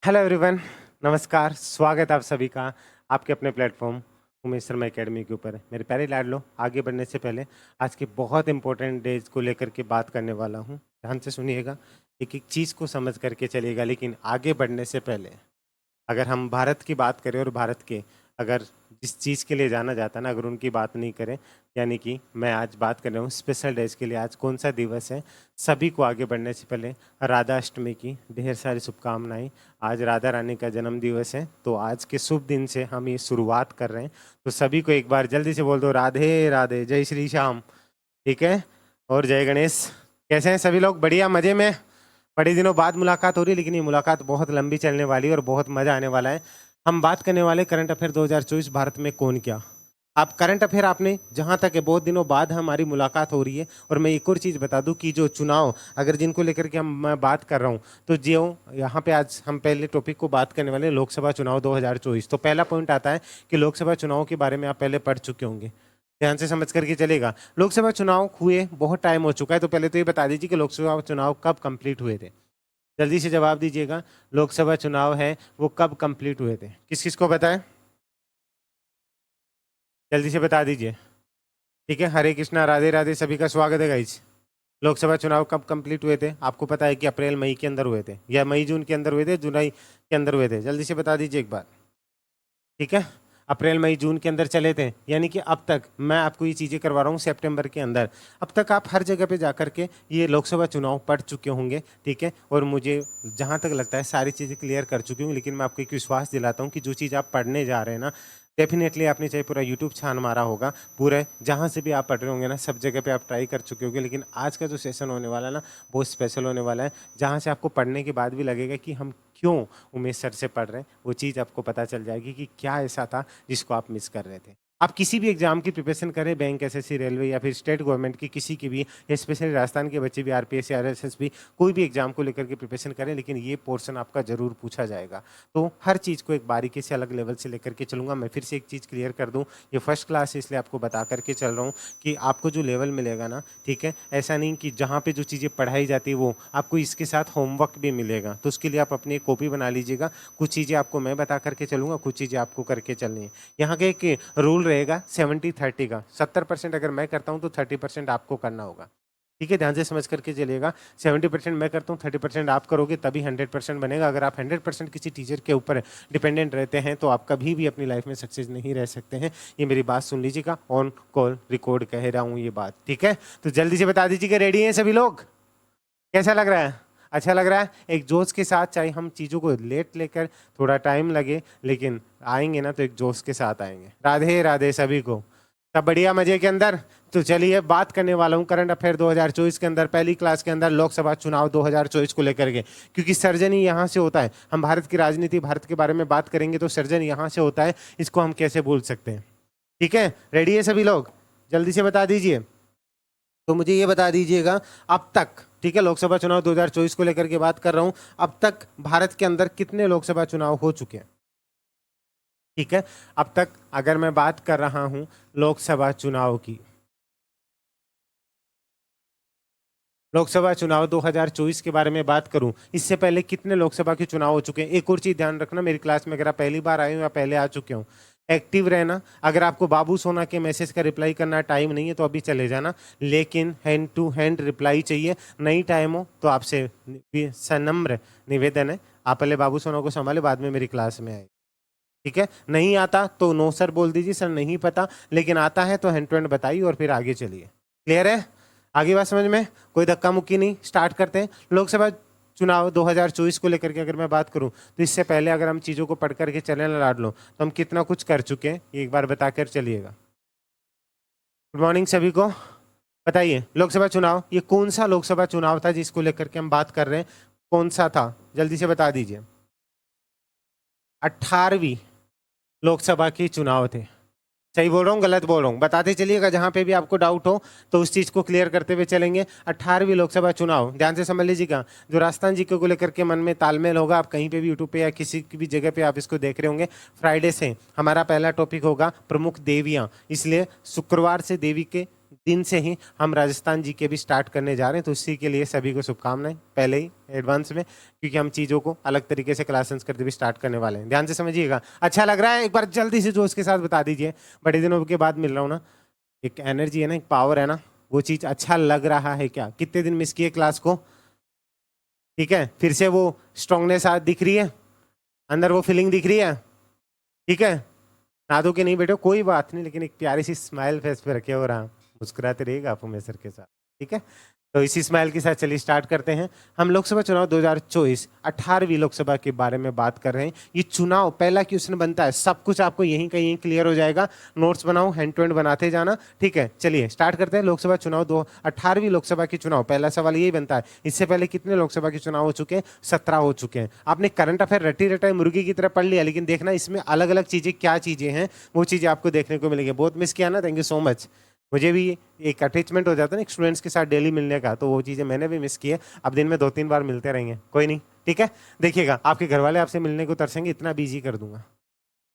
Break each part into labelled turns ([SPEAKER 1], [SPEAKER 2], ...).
[SPEAKER 1] Hello everyone, नमस्कार। स्वागत है आप सभी का आपके अपने प्लेटफॉर्म उमेश शर्मा एकेडमी के ऊपर। मेरे प्यारे लाडलो, आगे बढ़ने से पहले आज के बहुत इंपॉर्टेंट डेज को लेकर के बात करने वाला हूँ। ध्यान से सुनिएगा, एक एक चीज़ को समझ करके चलिएगा। लेकिन आगे बढ़ने से पहले अगर हम भारत की बात करें और भारत के अगर जिस चीज़ के लिए जाना जाता है ना, अगर उनकी बात नहीं करें, यानी कि मैं आज बात कर रहा हूँ स्पेशल डेज के लिए। आज कौन सा दिवस है? सभी को आगे बढ़ने से पहले राधा अष्टमी की ढेर सारी शुभकामनाएं। आज राधा रानी का जन्म दिवस है, तो आज के शुभ दिन से हम ये शुरुआत कर रहे हैं। तो सभी को एक बार जल्दी से बोल दो, राधे राधे, जय श्री श्याम। ठीक है, और जय गणेश। कैसे हैं सभी लोग? बढ़िया, मज़े में? बड़े दिनों बाद मुलाकात हो रही है, लेकिन ये मुलाकात बहुत लंबी चलने वाली है और बहुत मज़ा आने वाला है। हम बात करने वाले करंट अफेयर 2024 भारत में कौन क्या। आप करंट अफेयर आपने जहां तक है, बहुत दिनों बाद हमारी मुलाकात हो रही है। और मैं एक और चीज़ बता दूं कि जो चुनाव अगर जिनको लेकर के मैं बात कर रहा हूं, तो जो यहाँ पे आज हम पहले टॉपिक को बात करने वाले हैं, लोकसभा चुनाव 2024। तो पहला पॉइंट आता है कि लोकसभा चुनाव के बारे में आप पहले पढ़ चुके होंगे। ध्यान से समझ करके चलेगा। लोकसभा चुनाव हुए बहुत टाइम हो चुका है, तो पहले तो ये बता दीजिए कि लोकसभा चुनाव कब कंप्लीट हुए थे। जल्दी से जवाब दीजिएगा, लोकसभा चुनाव है वो कब कंप्लीट हुए थे? किस किस को पता है? जल्दी से बता दीजिए। ठीक है, हरे कृष्णा, राधे राधे, सभी का स्वागत है गाइस। लोकसभा चुनाव कब कंप्लीट हुए थे? आपको पता है कि अप्रैल मई के अंदर हुए थे, या मई जून के अंदर हुए थे, जुलाई के अंदर हुए थे? जल्दी से बता दीजिए एक बार। ठीक है, अप्रैल मई जून के अंदर चले थे। यानी कि अब तक मैं आपको ये चीज़ें करवा रहा हूँ सितंबर के अंदर। अब तक आप हर जगह पे जाकर के ये लोकसभा चुनाव पढ़ चुके होंगे। ठीक है, और मुझे जहाँ तक लगता है सारी चीज़ें क्लियर कर चुकी हूँ। लेकिन मैं आपको एक विश्वास दिलाता हूँ कि जो चीज़ आप पढ़ने जा रहे हैं ना, डेफिनेटली आपने चाहे पूरा यूट्यूब छान मारा होगा, पूरे जहाँ से भी आप पढ़ रहे होंगे ना, सब जगह पे आप ट्राई कर चुके होंगे। लेकिन आज का जो सेशन होने वाला है ना, बहुत स्पेशल होने वाला है, जहाँ से आपको पढ़ने के बाद भी लगेगा कि हम क्यों उमेश सर से पढ़ रहे हैं। वो चीज़ आपको पता चल जाएगी कि क्या ऐसा था जिसको आप मिस कर रहे थे। आप किसी भी एग्जाम की प्रिपरेशन करें, बैंक, एसएससी, रेलवे या फिर स्टेट गवर्नमेंट की किसी की भी, या स्पेशली राजस्थान के बच्चे भी आरपीएस या आरएसएस, कोई भी एग्जाम को लेकर के प्रिपरेशन करें, लेकिन ये पोर्शन आपका जरूर पूछा जाएगा। तो हर चीज़ को एक बारीकी से अलग लेवल से लेकर के चलूंगा। मैं फिर से एक चीज़ क्लियर कर दूं, ये फर्स्ट क्लास है इसलिए आपको बता करके चल रहा हूँ कि आपको जो लेवल मिलेगा ना, ठीक है, ऐसा नहीं कि जहाँ पे जो चीज़ें पढ़ाई जाती है वो आपको इसके साथ होमवर्क भी मिलेगा। तो उसके लिए आप अपनी एक कॉपी बना लीजिएगा। कुछ चीज़ें आपको मैं बता करके चलूँगा, कुछ चीज़ें आपको करके चलनी है। यहाँ का एक रूल रहेगा 70-30 का। 70% अगर मैं करता हूँ तो 30% आपको करना होगा। ठीक है, ध्यान से समझ करके चलिएगा। 70% मैं करता हूँ, 30% आप करोगे, तभी 100% बनेगा। अगर आप 100% किसी टीचर के ऊपर डिपेंडेंट रहते हैं तो आप कभी भी अपनी लाइफ में सक्सेस नहीं रह सकते हैं। ये मेरी बात सुन लीजिएगा, ऑन कॉल रिकॉर्ड कह रहा हूँ ये बात। ठीक है, तो जल्दी से बता दीजिएगा, रेडी हैं सभी लोग? कैसा लग रहा है? अच्छा लग रहा है? एक जोश के साथ, चाहे हम चीज़ों को लेट लेकर थोड़ा टाइम लगे, लेकिन आएंगे ना तो एक जोश के साथ आएंगे। राधे राधे सभी को। सब बढ़िया, मजे के अंदर? तो चलिए बात करने वाला हूँ करंट अफेयर 2024 के अंदर, पहली क्लास के अंदर लोकसभा चुनाव 2024 को लेकर के। क्योंकि सर्जन ही यहाँ से होता है। हम भारत की राजनीति, भारत के बारे में बात करेंगे तो सर्जन यहाँ से होता है, इसको हम कैसे भूल सकते हैं। ठीक है, रेडी है सभी लोग? जल्दी से बता दीजिए। तो मुझे ये बता दीजिएगा, अब तक, ठीक है, लोकसभा चुनाव 2024 को लेकर के बात कर रहा हूं, अब तक भारत के अंदर कितने लोकसभा चुनाव हो चुके हैं? ठीक है, अब तक अगर मैं बात कर रहा हूं लोकसभा चुनाव की, लोकसभा चुनाव 2024 के बारे में बात करूं, इससे पहले कितने लोकसभा के चुनाव हो चुके हैं? एक और चीज ध्यान रखना, मेरी क्लास में अगर आप पहली बार आए हो या पहले आ चुके हो, एक्टिव रहना। अगर आपको बाबू सोना के मैसेज का रिप्लाई करना टाइम नहीं है तो अभी चले जाना, लेकिन हैंड टू हैंड रिप्लाई चाहिए। नहीं टाइम हो तो आपसे सनम्र निवेदन है, आप पहले बाबू सोना को संभाले, बाद में मेरी क्लास में आए। ठीक है, नहीं आता तो नो सर बोल दीजिए, सर नहीं पता, लेकिन आता है तो हैंड टू हैंड बताइए और फिर आगे चलिए। क्लियर है? आगे बात समझ में? कोई धक्का मुक्की नहीं, स्टार्ट करते हैं। लोकसभा चुनाव 2024 को लेकर के अगर मैं बात करूं, तो इससे पहले अगर हम चीज़ों को पढ़ करके चले ना लाड लो, तो हम कितना कुछ कर चुके हैं ये एक बार बताकर चलिएगा। गुड मॉर्निंग सभी को। बताइए, लोकसभा चुनाव ये कौन सा लोकसभा चुनाव था जिसको लेकर के हम बात कर रहे हैं? कौन सा था? जल्दी से बता दीजिए। 18वीं लोकसभा के चुनाव थे। सही बोल रहा हूँ, गलत बोल रहा हूँ? बताते चलिएगा, जहां पे भी आपको डाउट हो तो उस चीज को क्लियर करते हुए चलेंगे। 18वीं लोकसभा चुनाव, ध्यान से समझ लीजिएगा। जो राजस्थान जी को लेकर के मन में तालमेल होगा, आप कहीं पे भी यूट्यूब पे या किसी भी जगह पे आप इसको देख रहे होंगे, फ्राइडे से हमारा पहला टॉपिक होगा प्रमुख देवियां। इसलिए शुक्रवार से देवी के दिन से ही हम राजस्थान जी के भी स्टार्ट करने जा रहे हैं, तो इसी के लिए सभी को शुभकामनाएं पहले ही एडवांस में, क्योंकि हम चीज़ों को अलग तरीके से क्लास संस्कृत भी स्टार्ट करने वाले हैं। ध्यान से समझिएगा। अच्छा लग रहा है? एक बार जल्दी से जोश के साथ बता दीजिए। बड़े दिनों के बाद मिल रहा हूँ ना, एक एनर्जी है ना, एक पावर है ना, वो चीज़ अच्छा लग रहा है क्या? कितने दिन मिस किए क्लास को? ठीक है, फिर से वो स्ट्रांगनेस आज दिख रही है, अंदर वो फीलिंग दिख रही है? ठीक है, ना दो कि नहीं बेटो कोई बात नहीं, लेकिन एक प्यारी सी स्माइल फेस पे रखे और हाँ मुस्कुराते रहिएगा आप हमेशा के साथ। ठीक है, तो इसी स्माइल के साथ चलिए स्टार्ट करते हैं। हम लोकसभा चुनाव 2024 18वीं लोकसभा के बारे में बात कर रहे हैं। ये चुनाव पहला क्वेश्चन बनता है, सब कुछ आपको यहीं कहीं क्लियर हो जाएगा। नोट्स बनाओ, हैंड टू हैंड बनाते जाना। ठीक है, चलिए स्टार्ट करते हैं। लोकसभा चुनाव 18वीं लोकसभा के चुनाव, पहला सवाल यही बनता है, इससे पहले कितने लोकसभा के चुनाव हो चुके हैं? 17 हो चुके हैं। आपने करंट अफेयर रटी रटाई मुर्गी की तरह पढ़ लिया, लेकिन देखना इसमें अलग अलग चीजें क्या चीजें हैं, वो चीजें आपको देखने को मिलेंगी। बहुत मिस किया ना, थैंक यू सो मच। मुझे भी एक अटैचमेंट हो जाता है ना स्टूडेंट्स के साथ डेली मिलने का, तो वो चीज़ें मैंने भी मिस की है। अब दिन में 2-3 बार मिलते रहेंगे, कोई नहीं। ठीक है, देखिएगा आपके घर वाले आपसे मिलने को तरसेंगे, इतना बिजी कर दूंगा।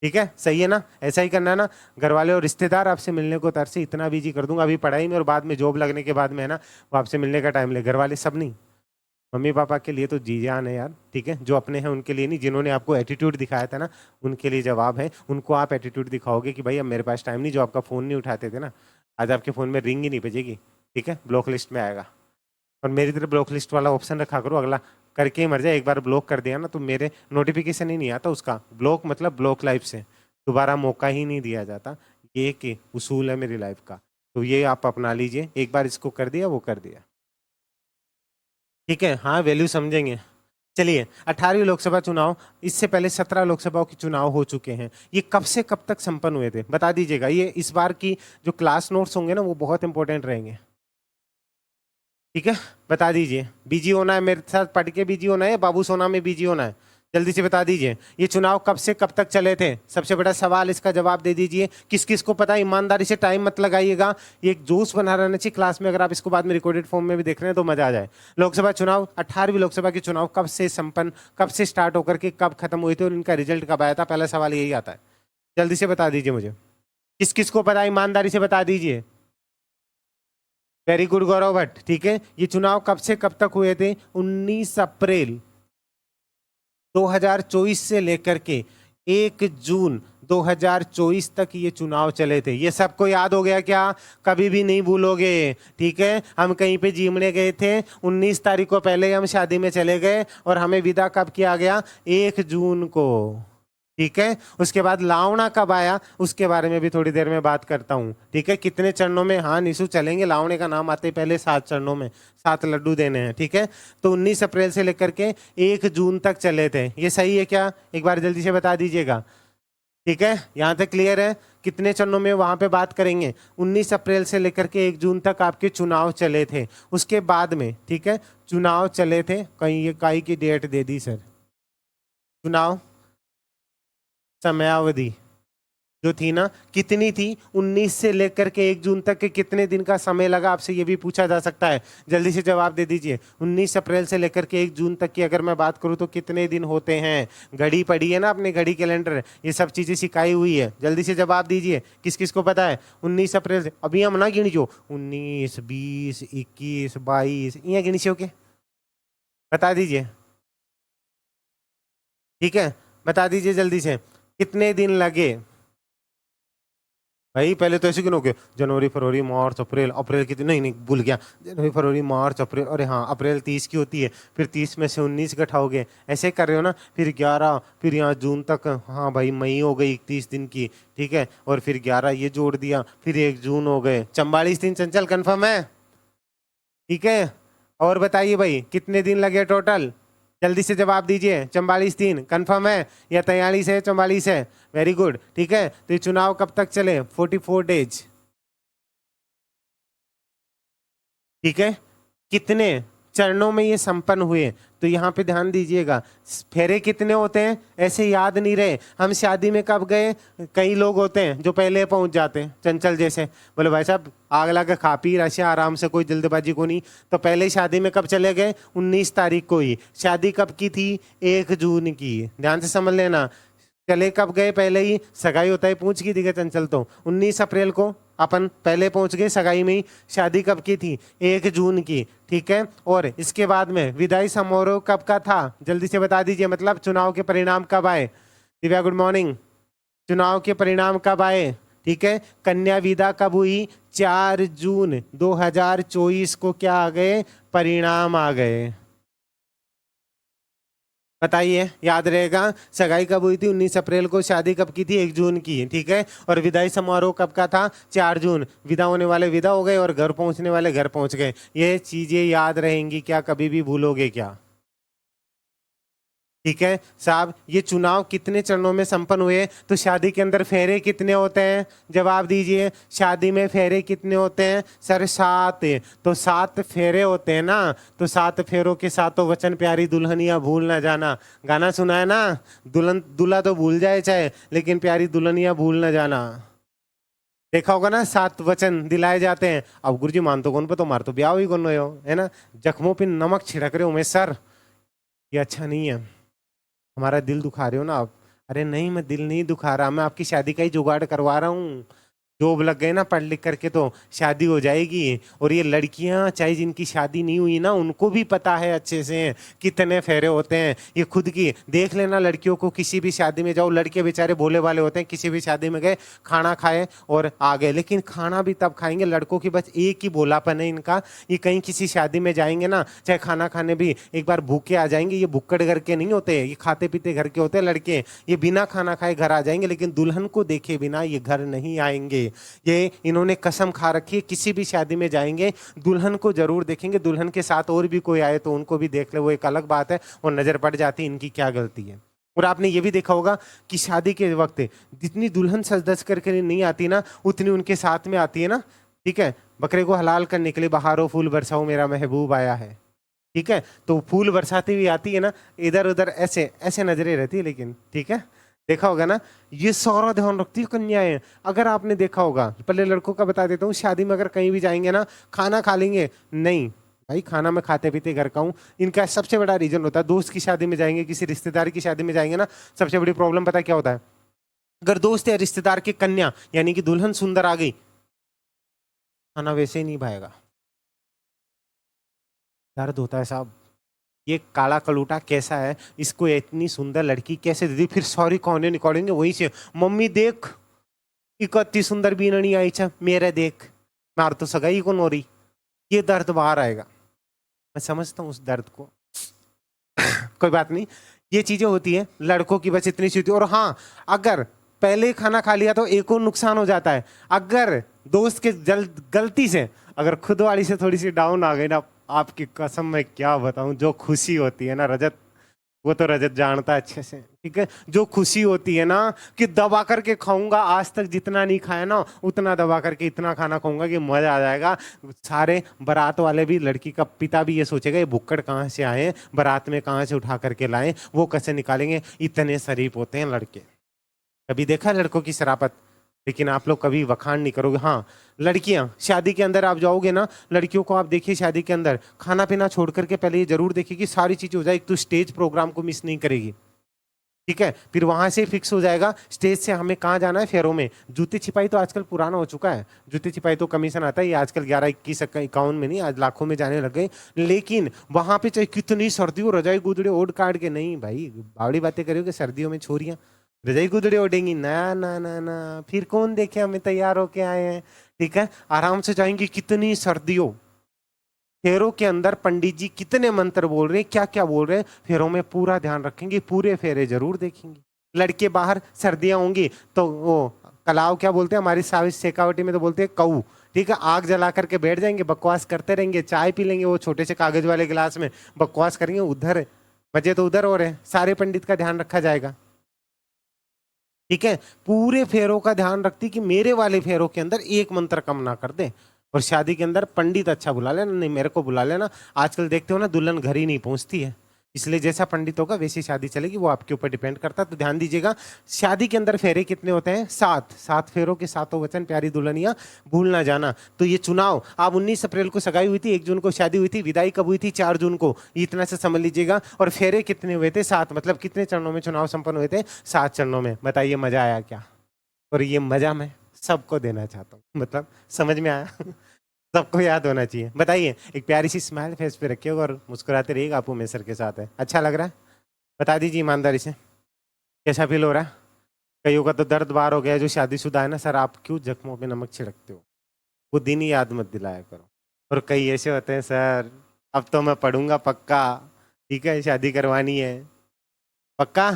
[SPEAKER 1] ठीक है, सही है ना? ऐसा ही करना है ना, घर वाले और रिश्तेदार आपसे मिलने को तरसे, इतना बिजी कर दूंगा अभी पढ़ाई में, और बाद में जॉब लगने के बाद में है ना, वो आपसे मिलने का टाइम ले। घर वाले सब नहीं, मम्मी पापा के लिए तो जी जान है यार। ठीक है, जो अपने हैं उनके लिए नहीं, जिन्होंने आपको एटीट्यूड दिखाया था ना, उनके लिए जवाब है। उनको आप एटीट्यूड दिखाओगे कि भाई अब मेरे पास टाइम नहीं, जो आपका फ़ोन नहीं उठाते थे ना, आज आपके फ़ोन में रिंग ही नहीं बजेगी। ठीक है, ब्लॉक लिस्ट में आएगा। और मेरी तरफ ब्लॉक लिस्ट वाला ऑप्शन रखा करो, अगला करके ही मर जाए। एक बार ब्लॉक कर दिया ना तो मेरे नोटिफिकेशन ही नहीं आता उसका। ब्लॉक मतलब ब्लॉक लाइफ से दोबारा मौका ही नहीं दिया जाता। ये एक उसूल है मेरी लाइफ का, तो ये आप अपना लीजिए। एक बार इसको कर दिया, वो कर दिया। ठीक है, हाँ वैल्यू समझेंगे। चलिए, 18वीं लोकसभा चुनाव, इससे पहले 17 लोकसभाओं के चुनाव हो चुके हैं। ये कब से कब तक संपन्न हुए थे बता दीजिएगा। ये इस बार की जो क्लास नोट्स होंगे ना, वो बहुत इंपॉर्टेंट रहेंगे। ठीक है, बता दीजिए। बिजी होना है मेरे साथ, पढ़ के बिजी होना है या बाबू सोना में बिजी होना है? जल्दी से बता दीजिए। ये चुनाव कब से कब तक चले थे? सबसे बड़ा सवाल, इसका जवाब दे दीजिए। किस किस को पता है? ईमानदारी से, टाइम मत लगाइएगा। ये एक जोश बना रहना चाहिए क्लास में। अगर आप इसको बाद में रिकॉर्डेड फॉर्म में भी देख रहे हैं तो मजा आ जाए। लोकसभा चुनाव, 18वीं लोकसभा के चुनाव कब से संपन्न, कब से स्टार्ट होकर के कब खत्म हुए थे, और इनका रिजल्ट कब आया था? पहला सवाल यही आता है, जल्दी से बता दीजिए मुझे। किस किस को पता है? ईमानदारी से बता दीजिए। वेरी गुड गौरव भट्ट। ठीक है, ये चुनाव कब से कब तक हुए थे? 19 अप्रैल 2024 से लेकर के 1 जून 2024 तक ये चुनाव चले थे। ये सबको याद हो गया क्या? कभी भी नहीं भूलोगे। ठीक है, हम कहीं पे जीमने गए थे, 19 तारीख को पहले हम शादी में चले गए, और हमें विदा कब किया गया? 1 जून को। ठीक है, उसके बाद लावणा कब आया, उसके बारे में भी थोड़ी देर में बात करता हूँ। ठीक है, कितने चरणों में? हाँ निशु चलेंगे, लावणे का नाम आते पहले 7 चरणों में 7 लड्डू देने हैं। ठीक है, तो 19 अप्रैल से लेकर के 1 जून तक चले थे। ये सही है क्या? एक बार जल्दी से बता दीजिएगा। ठीक है, यहाँ तक क्लियर है? कितने चरणों में वहां पे बात करेंगे। 19 अप्रैल से लेकर के 1 जून तक आपके चुनाव चले थे। उसके बाद में, ठीक है, चुनाव चले थे, कहीं ये काई की डेट दे दी सर, चुनाव समयावधि जो थी ना, कितनी थी? 19 से लेकर के 1 जून तक के कितने दिन का समय लगा? आपसे ये भी पूछा जा सकता है, जल्दी से जवाब दे दीजिए। 19 अप्रैल से लेकर के 1 जून तक की अगर मैं बात करूं तो कितने दिन होते हैं? घड़ी पड़ी है ना अपने, घड़ी कैलेंडर, ये सब चीजें सिखाई हुई है। जल्दी से जवाब दीजिए, किस किस को पता है? 19 अप्रैल से, अभी हम ना गिनी जो 19, 20, 21, 22, ये गिनी से ओके, बता दीजिए। ठीक है, बता दीजिए जल्दी से, कितने दिन लगे भाई? पहले तो ऐसे क्यों हो गए? जनवरी फरवरी मार्च अप्रैल, अप्रैल कितने, नहीं नहीं भूल गया, जनवरी फरवरी मार्च अप्रैल, अरे हाँ अप्रैल 30 की होती है, फिर 30 में से 19 घटाओगे, ऐसे कर रहे हो ना, फिर 11, फिर यहाँ जून तक, हाँ भाई मई हो गई 31 दिन की। ठीक है, और फिर 11 ये जोड़ दिया, फिर 1 जून हो गए, 44 दिन। चंचल कन्फर्म है? ठीक है, और बताइए भाई कितने दिन लगे टोटल? जल्दी से जवाब दीजिए। 44 दिन कंफर्म है या 43 है? 44 है, वेरी गुड। ठीक है, तो ये चुनाव कब तक चले? 44 डेज। ठीक है, कितने चरणों में ये संपन्न हुए? तो यहाँ पे ध्यान दीजिएगा, फेरे कितने होते हैं ऐसे याद नहीं रहे। हम शादी में कब गए? कई लोग होते हैं जो पहले पहुंच जाते हैं, चंचल जैसे, बोले भाई साहब आग लगा खा पी रहे आराम से, कोई जल्दबाजी को नहीं। तो पहले शादी में कब चले गए? 19 तारीख को ही। शादी कब की थी? 1 जून की। ध्यान से समझ लेना, चले कब गए, पहले ही सगाई होता है पूछ की थी चंचल, तो 19 अप्रैल को अपन पहले पहुंच गए सगाई में ही। शादी कब की थी, 1 जून की, ठीक है। और इसके बाद में विदाई समारोह कब का था, जल्दी से बता दीजिए, मतलब चुनाव के परिणाम कब आए। Divya good morning. चुनाव के परिणाम कब आए, ठीक है। कन्या विदा कब हुई, 4 जून 2024 को क्या आ गए, परिणाम आ गए। बताइए, याद रहेगा। सगाई कब हुई थी, 19 अप्रैल को। शादी कब की थी, 1 जून की, ठीक है। और विदाई समारोह कब का था, 4 जून। विदा होने वाले विदा हो गए और घर पहुंचने वाले घर पहुंच गए। ये चीजें याद रहेंगी क्या, कभी भी भूलोगे क्या, ठीक है साहब। ये चुनाव कितने चरणों में संपन्न हुए, तो शादी के अंदर फेरे कितने होते हैं, जवाब दीजिए। शादी में फेरे कितने होते हैं सर, 7। तो 7 फेरे होते हैं ना, तो 7 फेरों के साथों वचन प्यारी दुल्हनिया भूल ना जाना। गाना सुना है ना, दुल्हन दूल्हा तो भूल जाए चाहे, लेकिन प्यारी दुल्हनिया भूल ना जाना। देखा होगा ना, 7 वचन दिलाए जाते हैं। अब गुरुजी मान तो कौन पे, तो मार तो ब्याह ही कौन हो, है ना। जख्मों पे नमक छिड़क रहे हो मैं सर, ये अच्छा नहीं है। हमारा दिल दुखा रहे हो ना आप। अरे नहीं, मैं दिल नहीं दुखा रहा, मैं आपकी शादी का ही जुगाड़ करवा रहा हूँ। जॉब लग गए ना पढ़ लिख करके तो शादी हो जाएगी। और ये लड़कियां चाहे जिनकी शादी नहीं हुई ना, उनको भी पता है अच्छे से कितने फेरे होते हैं। ये खुद की देख लेना, लड़कियों को किसी भी शादी में जाओ, लड़के बेचारे भोले वाले होते हैं, किसी भी शादी में गए, खाना खाए और आ गए। लेकिन खाना भी तब खाएंगे, लड़कों की बस एक ही भोलापन है इनका। ये कहीं किसी शादी में जाएंगे ना, चाहे खाना खाने भी एक बार भूखे आ जाएंगे। ये भुक्कड़ घर के नहीं होते, ये खाते पीते घर के होते हैं लड़के। ये बिना खाना खाए घर आ जाएंगे, लेकिन दुल्हन को देखे बिना ये घर नहीं आएंगे। ये इन्होंने कसम खा रखी है, किसी भी शादी में जाएंगे दुल्हन को जरूर देखेंगे। दुल्हन के साथ और भी कोई आए तो उनको भी देख ले, वो एक अलग बात है, और नजर पड़ जाती है इनकी क्या गलती है। और आपने ये भी देखा होगा कि शादी के वक्त जितनी दुल्हन सज धज करके नहीं आती ना, उतनी उनके साथ में आती है ना, ठीक है। बकरे को हलाल करने के लिए बहारो फूल बरसाओ मेरा महबूब आया है, ठीक है। तो फूल बरसाती हुई आती है ना, इधर उधर ऐसे ऐसे नजरें रहती है, लेकिन ठीक है देखा होगा ना, ये सारा ध्यान रखती है कन्याएं। अगर आपने देखा होगा, पहले लड़कों का बता देता हूँ, शादी में अगर कहीं भी जाएंगे ना, खाना खा लेंगे नहीं भाई, खाना मैं खाते पीते घर का हूँ। इनका सबसे बड़ा रीजन होता है, दोस्त की शादी में जाएंगे, किसी रिश्तेदार की शादी में जाएंगे ना, सबसे बड़ी प्रॉब्लम पता क्या होता है, अगर दोस्त या रिश्तेदार की कन्या यानी कि दुल्हन सुंदर आ गई, खाना वैसे ही नहीं भाएगा। दर्द होता है साहब। ये काला कलूटा कैसा है, इसको इतनी सुंदर लड़की कैसे दे दी, फिर सॉरी कौन निकालेंगे वहीं से, मम्मी देख इतनी सुंदर बीननी आई छा मेरे देख, मार तो सगाई कौन हो रही। ये दर्द बाहर आएगा, मैं समझता हूँ उस दर्द को। कोई बात नहीं, ये चीजें होती है लड़कों की, बस इतनी सी होती है। और हाँ, अगर पहले खाना खा लिया तो एक और नुकसान हो जाता है, अगर दोस्त के गलती से अगर खुद वाली से थोड़ी सी डाउन आ गई ना, आपकी कसम मैं क्या बताऊं, जो खुशी होती है ना रजत, वो तो रजत जानता है अच्छे से, ठीक है। जो खुशी होती है ना कि दबा करके खाऊंगा, आज तक जितना नहीं खाया ना उतना दबा करके इतना खाना खाऊंगा कि मजा आ जाएगा। सारे बारात वाले भी, लड़की का पिता भी ये सोचेगा ये भुक्कड़ कहाँ से आए, बारात में कहाँ से उठा करके लाए, वो कैसे निकालेंगे। इतने शरीफ होते हैं लड़के। कभी देखा लड़कों की शराफत, लेकिन आप लोग कभी वखाण नहीं करोगे। हाँ, लड़कियां शादी के अंदर आप जाओगे ना, लड़कियों को आप देखिए शादी के अंदर खाना पीना छोड़ करके पहले ये जरूर देखिए कि सारी चीजें हो जाए। एक तो स्टेज प्रोग्राम को मिस नहीं करेगी, ठीक है। फिर वहां से फिक्स हो जाएगा स्टेज से हमें कहाँ जाना है, फेरों में। जूती छिपाई तो आजकल पुराना हो चुका है, जूती छिपाई तो कमीशन आता है, ये आजकल 11, 21, 51 में नहीं, आज लाखों में जाने लग गए। लेकिन वहां पे चाहे कितनी सर्दी हो, रजाई गुदड़े ओढ़ काट के, नहीं भाई बावड़ी बातें करोगे, सर्दियों में छोरियां रजाई गुदड़े ओढ़ेंगी ना ना ना ना, फिर कौन देखे हमें तैयार होके आए हैं, ठीक है। आराम से जाएंगे, कितनी सर्दियों। फेरों के अंदर पंडित जी कितने मंत्र बोल रहे हैं, क्या क्या बोल रहे हैं, फेरों में पूरा ध्यान रखेंगे, पूरे फेरे जरूर देखेंगे। लड़के बाहर सर्दियां होंगी तो वो कलाव क्या बोलते हैं, हमारी साविश शेखावटी में तो बोलते हैं कऊ, ठीक है। आग जला करके बैठ जाएंगे, बकवास करते रहेंगे, चाय पी लेंगे वो छोटे से कागज वाले गिलास में, बकवास करेंगे। उधर मजे तो उधर हो रहे हैं, सारे पंडित का ध्यान रखा जाएगा, ठीक है। पूरे फेरों का ध्यान रखती कि मेरे वाले फेरों के अंदर एक मंत्र कम ना कर दे। और शादी के अंदर पंडित अच्छा बुला लेना, नहीं मेरे को बुला लेना। आजकल देखते हो ना, दुल्हन घर ही नहीं पहुंचती है, इसलिए जैसा पंडित होगा वैसी शादी चलेगी, वो आपके ऊपर डिपेंड करता है। तो ध्यान दीजिएगा, शादी के अंदर फेरे कितने होते हैं? 7। 7 फेरों के 7 वचन, प्यारी दुल्हनिया भूल ना जाना। तो ये चुनाव, आप 19 अप्रैल को सगाई हुई थी, 1 जून को शादी हुई थी, विदाई कब हुई थी? 4 जून को। इतना से समझ लीजिएगा। और फेरे कितने हुए थे? 7। मतलब कितने चरणों में चुनाव संपन्न हुए थे? 7 चरणों में। बताइए मजा आया क्या? और ये मजा मैं सबको देना चाहता हूँ, मतलब समझ में आया? सबको याद होना चाहिए। बताइए, एक प्यारी सी स्माइल फेस पे रखिएगा और मुस्कुराते रहिएगा। आप उमेश सर के साथ है, अच्छा लग रहा है? बता दीजिए ईमानदारी से, कैसा फील हो रहा है? कईयों का तो दर्द बार हो गया जो शादीशुदा है ना। सर आप क्यों जख्मों पे नमक छिड़कते हो? वो दिन ही याद मत दिलाया करो। और कई ऐसे होते हैं, सर अब तो मैं पढ़ूंगा पक्का, ठीक है, शादी करवानी है पक्का।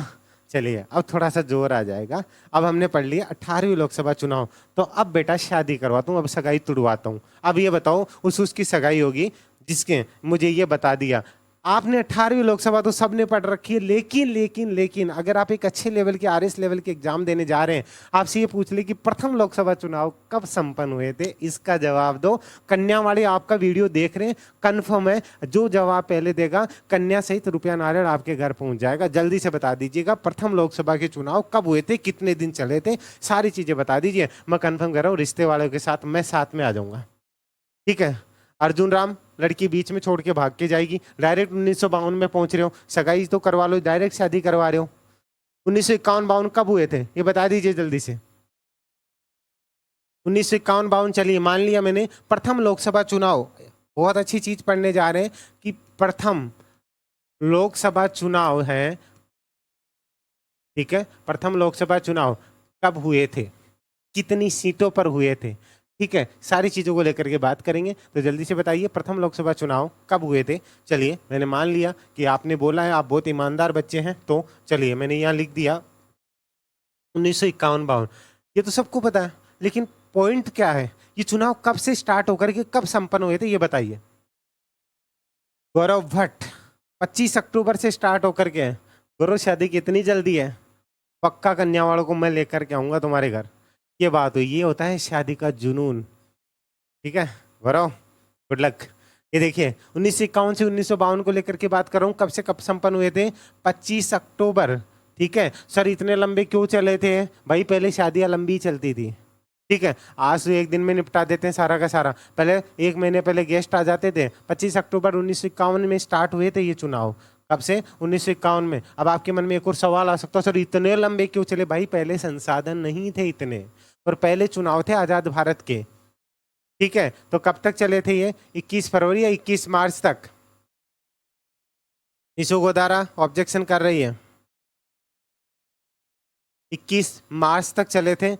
[SPEAKER 1] चलिए अब थोड़ा सा जोर आ जाएगा। अब हमने पढ़ लिया 18वीं लोकसभा चुनाव, तो अब बेटा शादी करवाता हूँ, अब सगाई तुड़वाता हूँ। अब ये बताओ उसकी सगाई होगी जिसके, मुझे ये बता दिया आपने 18वीं लोकसभा तो सबने पढ़ रखी है, लेकिन लेकिन लेकिन अगर आप एक अच्छे लेवल के आरएस लेवल के एग्जाम देने जा रहे हैं, आपसे ये पूछ ले कि प्रथम लोकसभा चुनाव कब संपन्न हुए थे, इसका जवाब दो। कन्या वाले आपका वीडियो देख रहे हैं, कंफर्म है, जो जवाब पहले देगा कन्या सहित रुपया नारियल आपके घर पहुंच जाएगा। जल्दी से बता दीजिएगा प्रथम लोकसभा के चुनाव कब हुए थे, कितने दिन चले थे, सारी चीजें बता दीजिए। मैं कंफर्म कर रहा हूँ रिश्ते वालों के साथ मैं साथ में आ जाऊंगा, ठीक है। अर्जुन राम, लड़की बीच में छोड़ के भाग के जाएगी, डायरेक्ट 1952 में पहुंच रहे हो, सगाई तो करवा लो, डायरेक्ट शादी करवा रहे हो। 1951-52 कब हुए थे ये बता दीजिए जल्दी से। 1951-52, चलिए मान लिया मैंने। प्रथम लोकसभा चुनाव, बहुत अच्छी चीज पढ़ने जा रहे हैं कि प्रथम लोकसभा चुनाव है, ठीक है, प्रथम लोकसभा चुनाव कब हुए थे, कितनी सीटों पर हुए थे, ठीक है, सारी चीजों को लेकर के बात करेंगे। तो जल्दी से बताइए प्रथम लोकसभा चुनाव कब हुए थे। चलिए मैंने मान लिया कि आपने बोला है, आप बहुत ईमानदार बच्चे हैं, तो चलिए मैंने यहाँ लिख दिया 1951-52। ये तो सबको पता है, लेकिन पॉइंट क्या है, ये चुनाव कब से स्टार्ट होकर के कब संपन्न हुए थे ये बताइए। गौरव भट्ट, 25 अक्टूबर से स्टार्ट होकर के। गौरव शादी कितनी जल्दी है, पक्का कन्या वालों को मैं लेकर के आऊंगा तुम्हारे घर। ये बात हुई, ये होता है शादी का जुनून, ठीक है। गौरव गुड लक। ये देखिए 1951 से 1952 को लेकर के बात कर रहा हूँ, कब से कब संपन्न हुए थे? 25 अक्टूबर, ठीक है। सर इतने लंबे क्यों चले थे भाई? पहले शादियां लंबी चलती थी, ठीक है। आज तो एक दिन में निपटा देते हैं सारा का सारा, पहले 1 महीने पहले गेस्ट आ जाते थे। 25 अक्टूबर 1951 में स्टार्ट हुए थे ये चुनाव। कब से? 1951 में। अब आपके मन में एक और सवाल आ सकता है, सर इतने लंबे क्यों चले? भाई पहले संसाधन नहीं थे इतने, और पहले चुनाव थे आजाद भारत के, ठीक है। तो कब तक चले थे ये? 21 फरवरी या 21 मार्च तक। निशु गोदारा ऑब्जेक्शन कर रही है। 21 मार्च तक चले थे।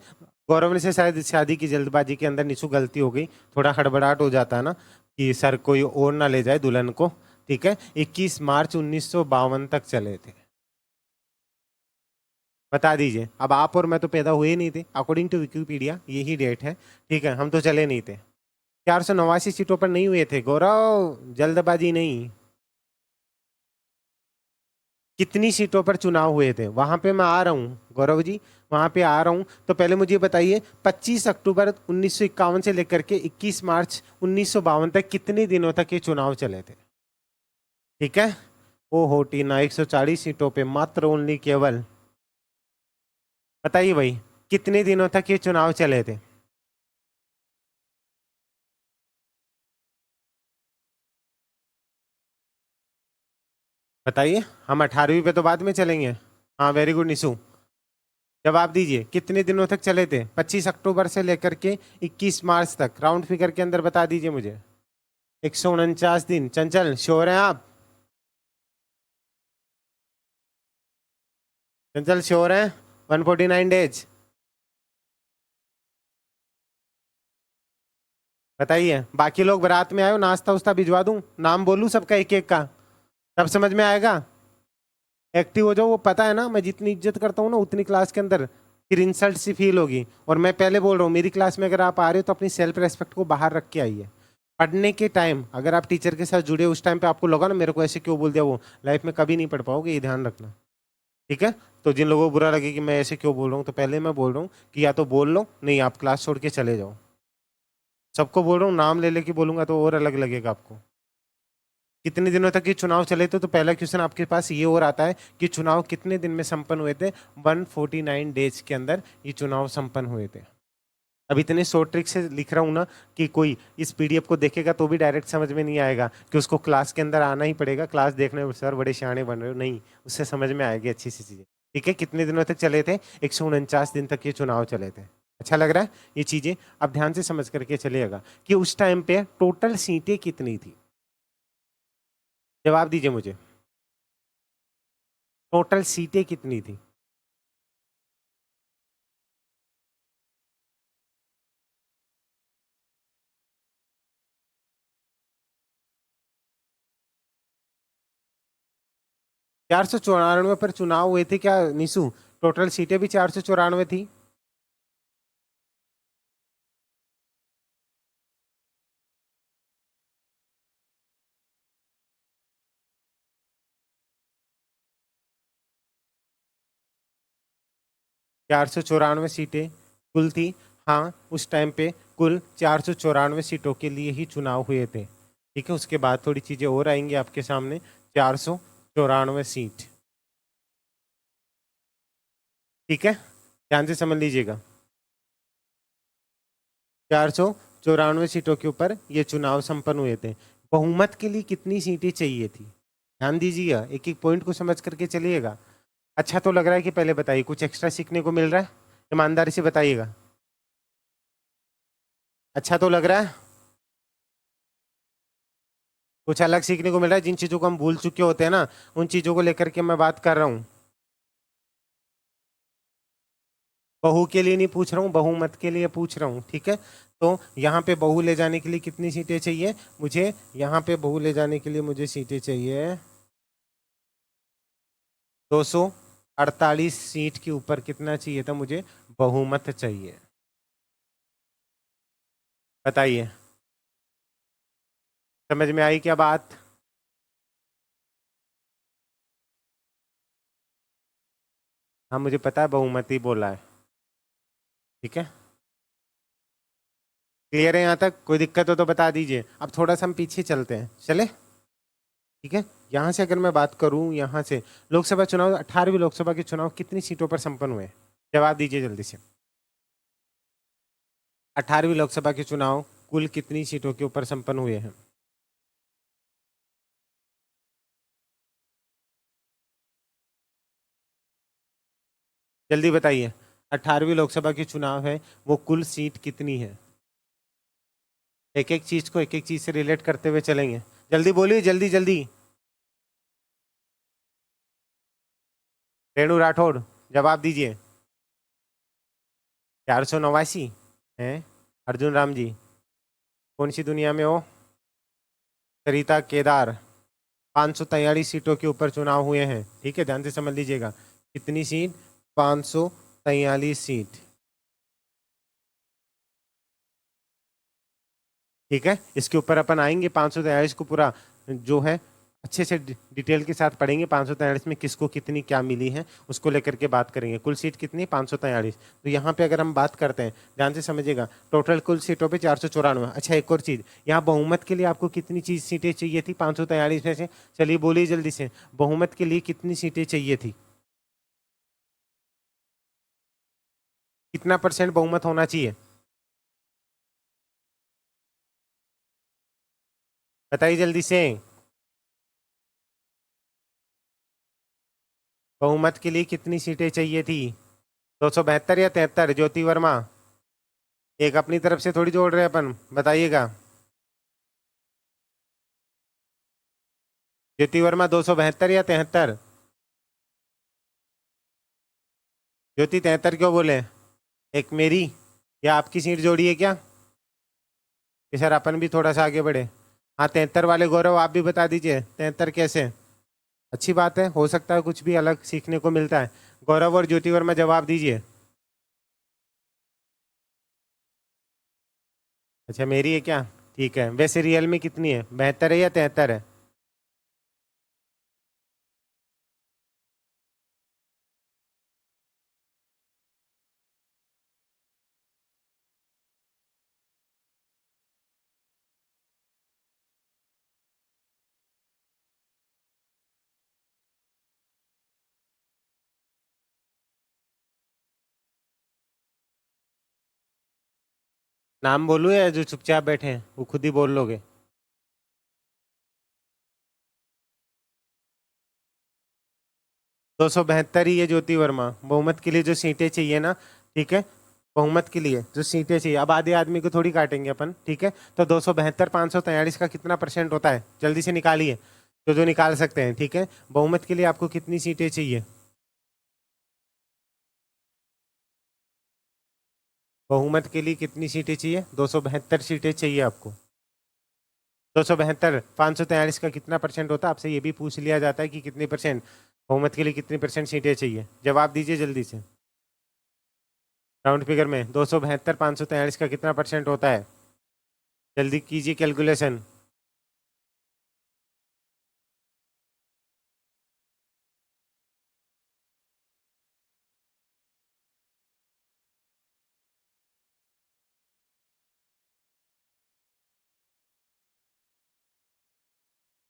[SPEAKER 1] गौरव ने से शायद शादी की जल्दबाजी के अंदर निशु गलती हो गई, थोड़ा हड़बड़ाहट हो जाता है ना कि सर कोई और ना ले जाए दुल्हन को, ठीक है। 21 मार्च 1952 तक चले थे। बता दीजिए। अब आप और मैं तो पैदा हुए नहीं थे, अकॉर्डिंग टू विकिपीडिया यही डेट है, ठीक है। हम तो चले नहीं थे। 489 सीटों पर नहीं हुए थे गौरव, जल्दबाजी नहीं। कितनी सीटों पर चुनाव हुए थे वहां पे मैं आ रहा हूं गौरव जी, वहां पे आ रहा हूं। तो पहले मुझे बताइए 25 अक्टूबर 1951 से लेकर के 21 मार्च 1952 तक कितने दिनों तक ये चुनाव चले थे, ठीक है। ओ हो टीना, 140 सीटों पे मात्र ओनली केवल, बताइए भाई कितने दिनों तक ये चुनाव चले थे? बताइए, हम 18वीं पे तो बाद में चलेंगे। हाँ वेरी गुड निशु, जवाब दीजिए कितने दिनों तक चले थे? 25 अक्टूबर से लेकर के 21 मार्च तक, राउंड फिगर के अंदर बता दीजिए मुझे। 149 दिन। चंचल श्योर हैं आप? चंचल श्योर हैं? 149 डेज। बताइए, बाकी लोग बारात में आए हो, नाश्ता उस्ता भिजवा दूं, नाम बोलूं सबका एक एक का, तब समझ में आएगा। एक्टिव हो जाओ, वो पता है ना मैं जितनी इज्जत करता हूँ ना उतनी क्लास के अंदर फिर इंसल्ट सी फील होगी। और मैं पहले बोल रहा हूँ, मेरी क्लास में अगर आप आ रहे हो तो अपनी सेल्फ रेस्पेक्ट को बाहर रख के आइए। पढ़ने के टाइम अगर आप टीचर के साथ जुड़े, उस टाइम पे आपको लगा ना मेरे को ऐसे क्यों बोल दिया, वो लाइफ में कभी नहीं पढ़ पाओगे, ये ध्यान रखना, ठीक है। तो जिन लोगों को बुरा लगे कि मैं ऐसे क्यों बोल रहा हूँ, तो पहले मैं बोल रहा हूँ कि या तो बोल लो, नहीं आप क्लास छोड़ के चले जाओ। सबको बोल रहा हूँ, नाम ले लेके बोलूंगा तो और अलग लगेगा आपको। कितने दिनों तक ये चुनाव चले थे? तो पहला क्वेश्चन आपके पास ये और आता है कि चुनाव कितने दिन में संपन्न हुए थे? 149 डेज के अंदर ये चुनाव संपन्न हुए थे। अब इतने शॉर्ट ट्रिक से लिख रहा हूँ ना कि कोई इस पीडीएफ को देखेगा तो भी डायरेक्ट समझ में नहीं आएगा कि उसको क्लास के अंदर आना ही पड़ेगा। क्लास देखने में सर बड़े सियाने बन रहे हो, नहीं, उससे समझ में आएगी अच्छी सी चीजें। ठीक है, कितने दिनों तक चले थे? 149 दिन तक ये चुनाव चले थे। अच्छा लग रहा है ये चीजें? अब ध्यान से समझ करके चलिएगा कि उस टाइम पे टोटल सीटें कितनी थी। जवाब दीजिए मुझे, टोटल सीटें कितनी थी? 494 पर चुनाव हुए थे क्या निशु? टोटल सीटें भी 494 थी। चार सौ चौरानवे सीटें कुल थी। हाँ, उस टाइम पे कुल 494 सीटों के लिए ही चुनाव हुए थे। ठीक है, उसके बाद थोड़ी चीजें और आएंगी आपके सामने। 494 सीट। ठीक है, ध्यान से समझ लीजिएगा। 494 सीटों के ऊपर ये चुनाव संपन्न हुए थे। बहुमत के लिए कितनी सीटें चाहिए थी? ध्यान दीजिएगा, एक एक पॉइंट को समझ करके चलिएगा। अच्छा तो लग रहा है कि पहले बताइए, कुछ एक्स्ट्रा सीखने को मिल रहा है? ईमानदारी से बताइएगा। अच्छा तो लग रहा है? कुछ अलग सीखने को मिल रहा है? जिन चीजों को हम भूल चुके होते हैं ना, उन चीजों को लेकर के मैं बात कर रहा हूं। बहू के लिए नहीं पूछ रहा हूँ, बहुमत के लिए पूछ रहा हूँ। ठीक है, तो यहाँ पे बहू ले जाने के लिए कितनी सीटें चाहिए मुझे? यहाँ पे बहू ले जाने के लिए मुझे सीटें चाहिए 248 सीट के ऊपर। कितना चाहिए था मुझे? बहुमत चाहिए। बताइए, समझ में आई क्या बात? हाँ, मुझे पता है बहुमत ही बोला है। ठीक है, क्लियर है? यहाँ तक कोई दिक्कत हो तो बता दीजिए। अब थोड़ा सा हम पीछे चलते हैं, चले? ठीक है, यहाँ से अगर मैं बात करूँ, यहाँ से लोकसभा चुनाव, 18वीं लोकसभा के चुनाव कितनी सीटों पर संपन्न हुए? जवाब दीजिए जल्दी से। 18वीं लोकसभा के चुनाव कुल कितनी सीटों के ऊपर संपन्न हुए हैं? जल्दी बताइए, 18वीं लोकसभा के चुनाव है, वो कुल सीट कितनी है? एक एक चीज को एक एक चीज से रिलेट करते हुए चलेंगे। जल्दी बोलिए, जल्दी जल्दी। रेणु राठौड़, जवाब दीजिए। 489 है। अर्जुन राम जी, कौन सी दुनिया में हो? सरिता केदार, 543 सीटों के ऊपर चुनाव हुए हैं। ठीक है, ध्यान से समझ लीजिएगा। कितनी सीट? 543 सीट। ठीक है, इसके ऊपर अपन आएंगे। 543 को पूरा जो है अच्छे से डिटेल के साथ पढ़ेंगे। 543 में किसको कितनी क्या मिली है उसको लेकर के बात करेंगे। कुल सीट कितनी? 543। तो यहाँ पे अगर हम बात करते हैं, ध्यान से समझिएगा, टोटल कुल सीटों पे 494। अच्छा, एक और चीज, यहाँ बहुमत के लिए आपको कितनी चीज सीटें चाहिए थी 543 में से? चलिए बोलिए जल्दी से, बहुमत के लिए कितनी सीटें चाहिए थी? कितना परसेंट बहुमत होना चाहिए? बताइए जल्दी से। बहुमत के लिए कितनी सीटें चाहिए थी? 272 या 73? ज्योति वर्मा, एक अपनी तरफ से थोड़ी जोड़ रहे हैं अपन, बताइएगा। ज्योति वर्मा, 272 या 73? ज्योति 73 क्यों बोले? एक मेरी या आपकी सीट जोड़ी है क्या कि सर अपन भी थोड़ा सा आगे बढ़े? हाँ, 73 वाले गौरव आप भी बता दीजिए, 73 कैसे? अच्छी बात है, हो सकता है कुछ भी अलग सीखने को मिलता है। गौरव और ज्योति वर्मा जवाब दीजिए। अच्छा, मेरी है क्या? ठीक है, वैसे रियल में कितनी है, 72 है या 73 है? नाम बोलूं या जो चुपचाप बैठे हैं वो खुद ही बोल लोगे? 272 ही है ज्योति वर्मा। बहुमत के लिए जो सीटें चाहिए ना, ठीक है, बहुमत के लिए जो सीटें चाहिए, अब आधे आदमी को थोड़ी काटेंगे अपन, ठीक है। तो 272 543 का कितना परसेंट होता है, जल्दी से निकालिए, तो जो निकाल सकते हैं, ठीक है। बहुमत के लिए आपको कितनी सीटें चाहिए? बहुमत के लिए कितनी सीटें चाहिए? 272 सीटें चाहिए आपको। 272 543 का कितना परसेंट होता है, आपसे ये भी पूछ लिया जाता है कि कितनी परसेंट बहुमत के लिए कितनी परसेंट सीटें चाहिए। जवाब दीजिए जल्दी से। राउंड फिगर में 272 543 का कितना परसेंट होता है? जल्दी कीजिए कैलकुलेशन।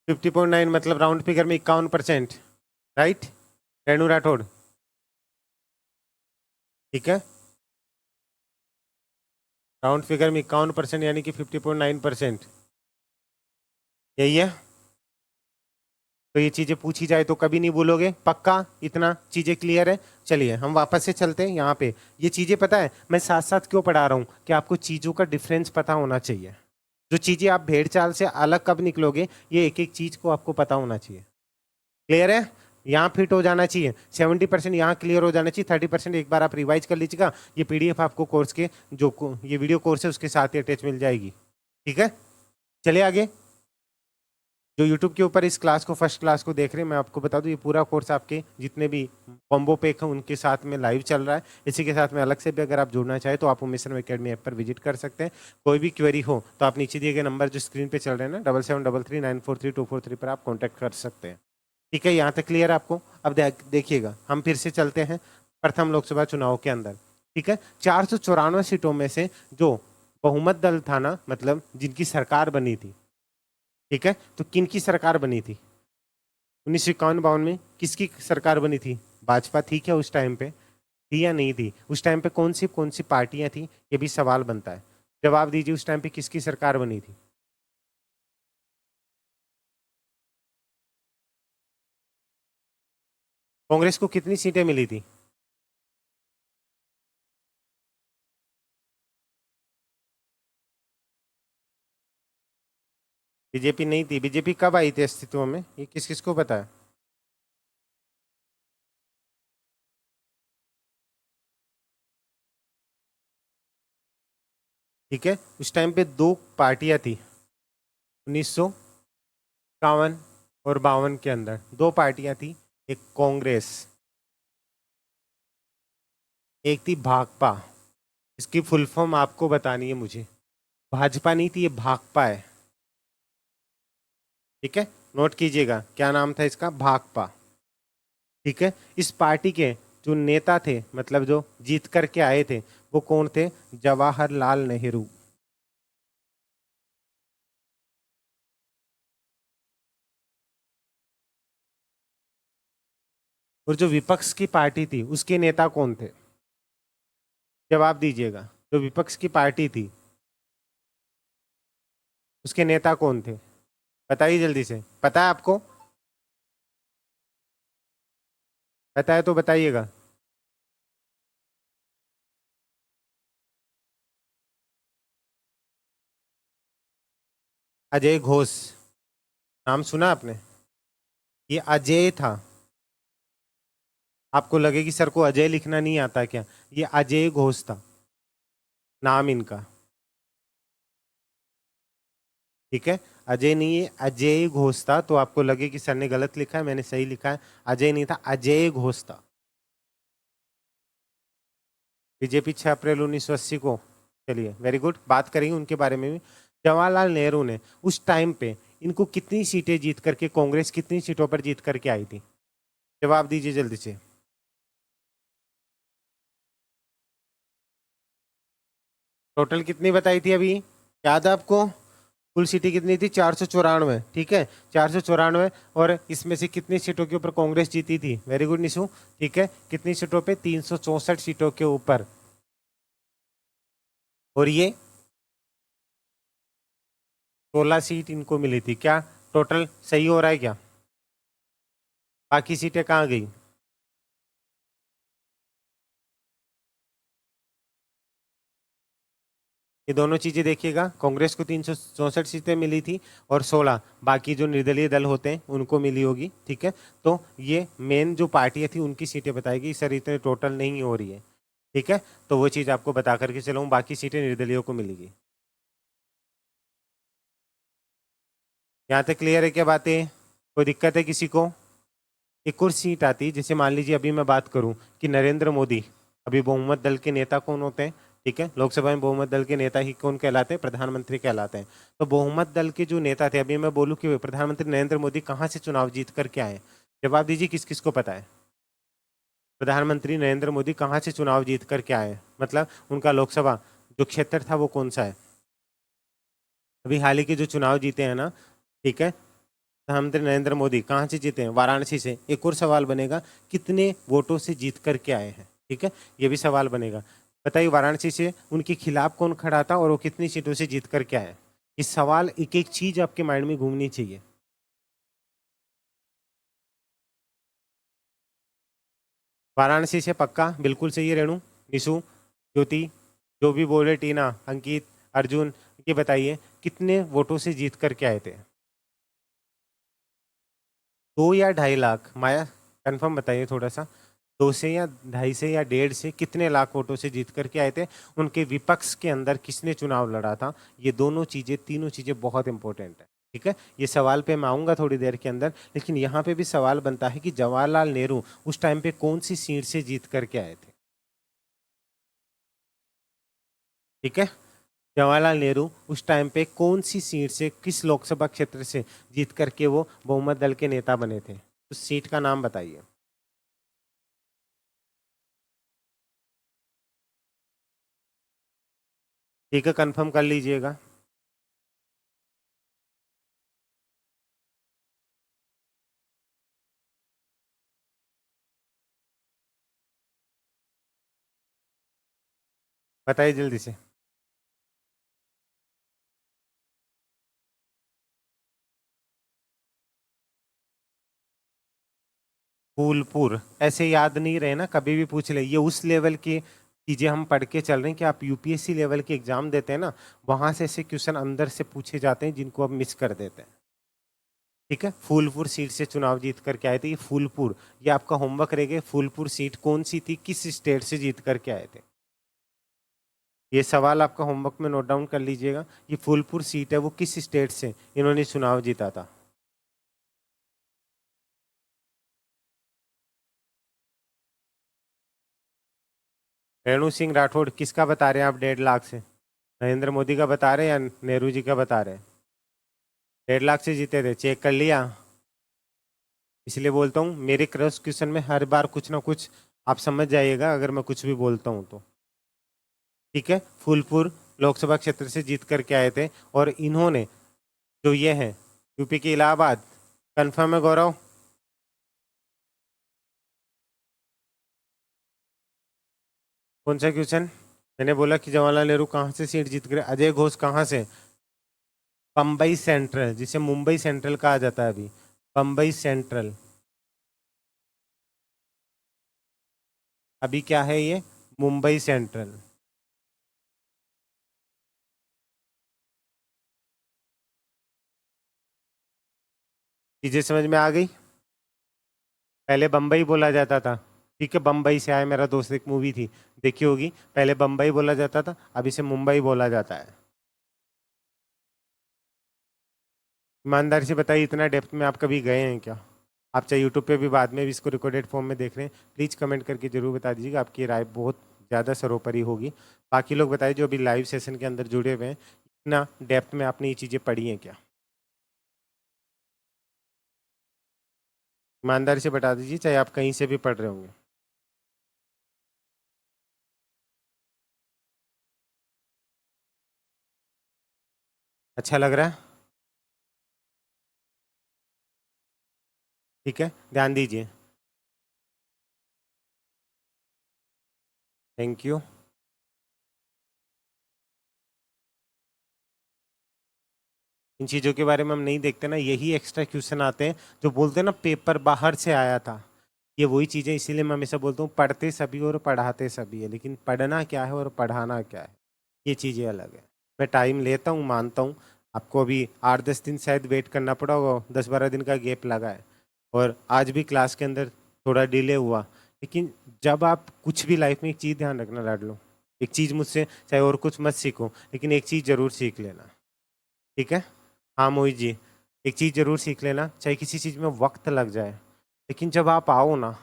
[SPEAKER 1] 50.9 मतलब राउंड फिगर में 51%। राइट रेणु राठौड़, ठीक है। राउंड फिगर में 51% यानी कि 50.9%, यही है। तो ये चीजें पूछी जाए तो कभी नहीं भूलोगे, पक्का इतना चीजें क्लियर है। चलिए हम वापस से चलते हैं यहाँ पे। ये चीजें पता है मैं साथ साथ क्यों पढ़ा रहा हूँ, कि आपको चीजों का डिफरेंस पता होना चाहिए। जो चीजें आप भेड़ चाल से अलग कब निकलोगे, ये एक एक चीज को आपको पता होना चाहिए। क्लियर है? यहाँ फिट हो जाना चाहिए, 70% यहाँ क्लियर हो जाना चाहिए, 30% एक बार आप रिवाइज कर लीजिएगा। ये पीडीएफ आपको कोर्स के ये वीडियो कोर्स है उसके साथ ही अटैच मिल जाएगी, ठीक है। चलिए आगे। जो यूट्यूब के ऊपर इस क्लास को फर्स्ट क्लास को देख रहे हैं, मैं आपको बता दूं ये पूरा कोर्स आपके जितने भी कॉम्बो पैक हैं उनके साथ में लाइव चल रहा है। इसी के साथ में अलग से भी अगर आप जुड़ना चाहें तो आप मिशन एकेडमी ऐप पर विजिट कर सकते हैं। कोई भी क्वेरी हो तो आप नीचे दिए गए नंबर जो स्क्रीन पे चल रहे हैं ना 7733943243 पर आप कॉन्टैक्ट कर सकते हैं, ठीक है। यहाँ तक क्लियर है आपको? अब देखिएगा हम फिर से चलते हैं प्रथम लोकसभा चुनाव के अंदर, ठीक है। 494 सीटों में से जो बहुमत दल था ना, मतलब जिनकी सरकार बनी थी, ठीक है, तो किन की सरकार बनी थी 1951-52 में? किसकी सरकार बनी थी? भाजपा थी क्या उस टाइम पे? थी या नहीं थी? उस टाइम पे कौन सी पार्टियां थी, ये भी सवाल बनता है। जवाब दीजिए, उस टाइम पे किसकी सरकार बनी थी? कांग्रेस को कितनी सीटें मिली थी? बीजेपी नहीं थी। बीजेपी कब आई थी अस्तित्व में, ये किस किस को पता है? ठीक है, उस टाइम पे दो पार्टियां थी 1951 और 52 के अंदर दो पार्टियां थी। एक कांग्रेस, एक थी भाकपा। इसकी फुल फॉर्म आपको बतानी है मुझे। भाजपा नहीं थी, ये भाकपा है, ठीक है। नोट कीजिएगा क्या नाम था इसका, भाकपा, ठीक है। इस पार्टी के जो नेता थे, मतलब जो जीत करके आए थे, वो कौन थे? जवाहरलाल नेहरू। और जो विपक्ष की पार्टी थी उसके नेता कौन थे? जवाब दीजिएगा। जो विपक्ष की पार्टी थी उसके नेता कौन थे? बताइए जल्दी से, पता है आपको? पता है तो बताइएगा। अजय घोष, नाम सुना आपने? ये अजय था। आपको लगे कि सर को अजय लिखना नहीं आता क्या, ये अजय घोष था नाम इनका, ठीक है। अजय नहीं है, अजय घोष था। तो आपको लगे कि सर ने गलत लिखा है, मैंने सही लिखा है। अजय नहीं था, अजय घोष था। बीजेपी 6 अप्रैल 1980 को। चलिए वेरी गुड, बात करेंगे उनके बारे में भी। जवाहरलाल नेहरू ने उस टाइम पे इनको कितनी सीटें जीत करके, कांग्रेस कितनी सीटों पर जीत करके आई थी? जवाब दीजिए जल्दी से। टोटल कितनी बताई थी अभी, याद है आपको? कुल सीटें कितनी थी? 494, ठीक है, 494। और इसमें से कितनी सीटों के ऊपर कांग्रेस जीती थी? वेरी गुड निशु, ठीक है। कितनी सीटों पे? 364 सीटों के ऊपर। और ये 16 सीट इनको मिली थी। क्या टोटल सही हो रहा है क्या? बाकी सीटें कहाँ गई? ये दोनों चीजें देखिएगा, कांग्रेस को 364 सीटें मिली थी और 16 बाकी जो निर्दलीय दल होते हैं उनको मिली होगी। ठीक है, तो ये मेन जो पार्टियां थी उनकी सीटें बताएगी, सर इतने टोटल नहीं हो रही है। ठीक है, तो वो चीज आपको बता करके चलूँ, बाकी सीटें निर्दलीयों को मिलेगी। यहाँ तक क्लियर है क्या बातें? कोई दिक्कत है किसी को? एक और सीट आती, जैसे मान लीजिए अभी मैं बात करूं कि नरेंद्र मोदी अभी बहुमत दल के नेता कौन होते हैं? ठीक है, लोकसभा में बहुमत दल के नेता ही कौन कहलाते हैं? प्रधानमंत्री कहलाते हैं। तो बहुमत दल के जो नेता थे, अभी मैं बोलूं कि प्रधानमंत्री नरेंद्र मोदी कहाँ से चुनाव जीत करके आए? जवाब दीजिए, किस किस को पता है? प्रधानमंत्री नरेंद्र मोदी कहाँ से चुनाव जीत करके आए, मतलब उनका लोकसभा जो क्षेत्र था वो कौन सा है? अभी हाल ही के जो चुनाव जीते हैं ना, ठीक है, प्रधानमंत्री नरेंद्र मोदी कहाँ से जीते हैं? वाराणसी से। एक और सवाल बनेगा, कितने वोटों से जीत करके आए हैं? ठीक है, ये भी सवाल बनेगा। बताइए, वाराणसी से उनके खिलाफ कौन खड़ा था और वो कितनी सीटों से जीत करके आए? इस सवाल, एक एक चीज आपके माइंड में घूमनी चाहिए। वाराणसी से पक्का? बिल्कुल सही है रेणु, निशु, ज्योति, जो भी बोले, टीना, अंकित, अर्जुन, ये बताइए कितने वोटों से जीत करके आए थे? 2 या 2.5 लाख? माया, कंफर्म बताइए थोड़ा सा। 2 से या 2.5 से या 1.5 से कितने लाख वोटों से जीत करके आए थे? उनके विपक्ष के अंदर किसने चुनाव लड़ा था? ये दोनों चीजें, तीनों चीजें बहुत इंपॉर्टेंट है। ठीक है, ये सवाल पे मैं आऊंगा थोड़ी देर के अंदर, लेकिन यहाँ पे भी सवाल बनता है कि जवाहरलाल नेहरू उस टाइम पे कौन सी सीट से जीत करके आए थे? ठीक है, जवाहरलाल नेहरू उस टाइम पे कौन सी सीट से, किस लोकसभा क्षेत्र से जीत करके वो बहुमत दल के नेता बने थे? उस सीट का नाम बताइए। ठीक है, कंफर्म कर लीजिएगा। बताइए जल्दी से। फूलपुर? ऐसे याद नहीं रहे ना, कभी भी पूछ ले, ये उस लेवल की चीजें हम पढ़ के चल रहे हैं कि आप यूपीएससी लेवल के एग्जाम देते हैं ना, वहां से ऐसे क्वेश्चन अंदर से पूछे जाते हैं जिनको आप मिस कर देते हैं। ठीक है, फूलपुर सीट से चुनाव जीत करके आए थे ये फूलपुर। ये आपका होमवर्क रहेगा, फूलपुर सीट कौन सी थी, किस स्टेट से जीत करके आए थे? ये सवाल आपका होमवर्क में नोट डाउन कर लीजिएगा। ये फूलपुर सीट है, वो किस स्टेट से इन्होंने चुनाव जीता था? रेणु सिंह राठौड़ किसका बता रहे हैं आप? 1.5 लाख से? नरेंद्र मोदी का बता रहे हैं या नेहरू जी का बता रहे हैं? 1.5 लाख से जीते थे, चेक कर लिया। इसलिए बोलता हूँ, मेरे क्रॉस क्वेश्चन में हर बार कुछ ना कुछ आप समझ जाइएगा अगर मैं कुछ भी बोलता हूँ तो। ठीक है, फूलपुर लोकसभा क्षेत्र से जीत करके आए थे और इन्होंने, जो ये है यूपी के इलाहाबाद, कंफर्म है गौरव? कौन सा क्वेश्चन? मैंने बोला कि जवाहरलाल नेहरू कहाँ से सीट जीत गए? अजय घोष कहाँ से? बम्बई सेंट्रल, जिसे मुंबई सेंट्रल कहा जाता है अभी, बम्बई सेंट्रल। अभी क्या है ये? मुंबई सेंट्रल। चीजें समझ में आ गई? पहले बम्बई बोला जाता था। ठीक है, बम्बई से आए मेरा दोस्त, एक मूवी थी, देखी होगी। पहले बम्बई बोला जाता था, अब इसे मुंबई बोला जाता है। ईमानदारी से बताइए, इतना डेप्थ में आप कभी गए हैं क्या? आप चाहे यूट्यूब पे भी बाद में भी इसको रिकॉर्डेड फॉर्म में देख रहे हैं, प्लीज़ कमेंट करके जरूर बता दीजिएगा, आपकी राय बहुत ज़्यादा सरोपरी होगी। बाकी लोग बताइए जो अभी लाइव सेशन के अंदर जुड़े हुए हैं, इतना डेप्थ में आपने ये चीज़ें पढ़ी हैं क्या? ईमानदारी से बता दीजिए, चाहे आप कहीं से भी पढ़ रहे होंगे। अच्छा लग रहा है? ठीक है, ध्यान दीजिए। Thank you. इन चीज़ों के बारे में हम नहीं देखते ना, यही एक्स्ट्रा क्वेश्चन आते हैं जो बोलते हैं ना पेपर बाहर से आया था। ये वही चीज़ें, इसीलिए मैं हमेशा बोलता हूँ पढ़ते सभी और पढ़ाते सभी है, लेकिन पढ़ना क्या है और पढ़ाना क्या है, ये चीज़ें अलग है। मैं टाइम लेता हूँ, मानता हूँ। आपको अभी 8-10 दिन शायद वेट करना पड़ा होगा, 10-12 दिन का गैप लगा है, और आज भी क्लास के अंदर थोड़ा डिले हुआ। लेकिन जब आप कुछ भी लाइफ में, एक चीज़ ध्यान रखना लाड लो, एक चीज़ मुझसे चाहे और कुछ मत सीखो, लेकिन एक चीज़ ज़रूर सीख लेना, ठीक है? हाँ मोहित जी, एक चीज़ ज़रूर सीख लेना, चाहे किसी चीज़ में वक्त लग जाए, लेकिन जब आप आओ ना,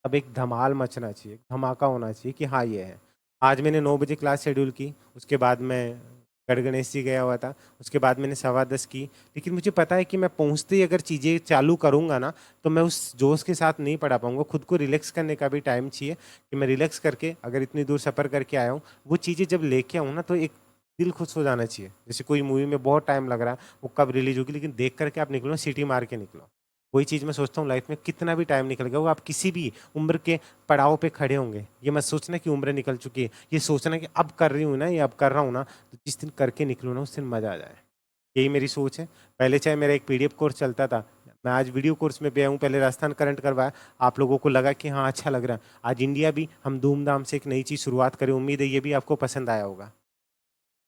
[SPEAKER 1] अब एक धमाल मचना चाहिए, धमाका होना चाहिए कि हाँ ये है। आज मैंने 9 बजे क्लास शेड्यूल की, उसके बाद मैं गढ़ गणेश जी गया हुआ था, उसके बाद मैंने 10:15 की। लेकिन मुझे पता है कि मैं पहुंचते ही अगर चीज़ें चालू करूंगा ना, तो मैं उस जोश के साथ नहीं पढ़ा पाऊंगा। खुद को रिलैक्स करने का भी टाइम चाहिए कि मैं रिलैक्स करके, अगर इतनी दूर सफ़र करके आया हूँ, वो चीज़ें जब लेके आऊँ ना, तो एक दिल खुश हो जाना चाहिए। जैसे कोई मूवी में बहुत टाइम लग रहा है, वो कब रिलीज होगी, लेकिन देख करके आप निकलो, सीटी मार के निकलो। वही चीज़ मैं सोचता हूँ, लाइफ में कितना भी टाइम निकल गया वो, आप किसी भी उम्र के पड़ाव पे खड़े होंगे, ये मत सोचना कि उम्र निकल चुकी है, ये सोचना कि अब कर रही हूँ ना, ये अब कर रहा हूँ ना, तो जिस दिन करके निकलूँ ना, उस दिन मज़ा आ जाए। यही मेरी सोच है। पहले चाहे मेरा एक पीडीएफ कोर्स चलता था, मैं आज वीडियो कोर्स में भी आया हूँ, पहले राजस्थान करंट करवाया, आप लोगों को लगा कि हाँ अच्छा लग रहा है। आज इंडिया भी हम धूमधाम से एक नई चीज़ शुरुआत करें, उम्मीद है ये भी आपको पसंद आया होगा,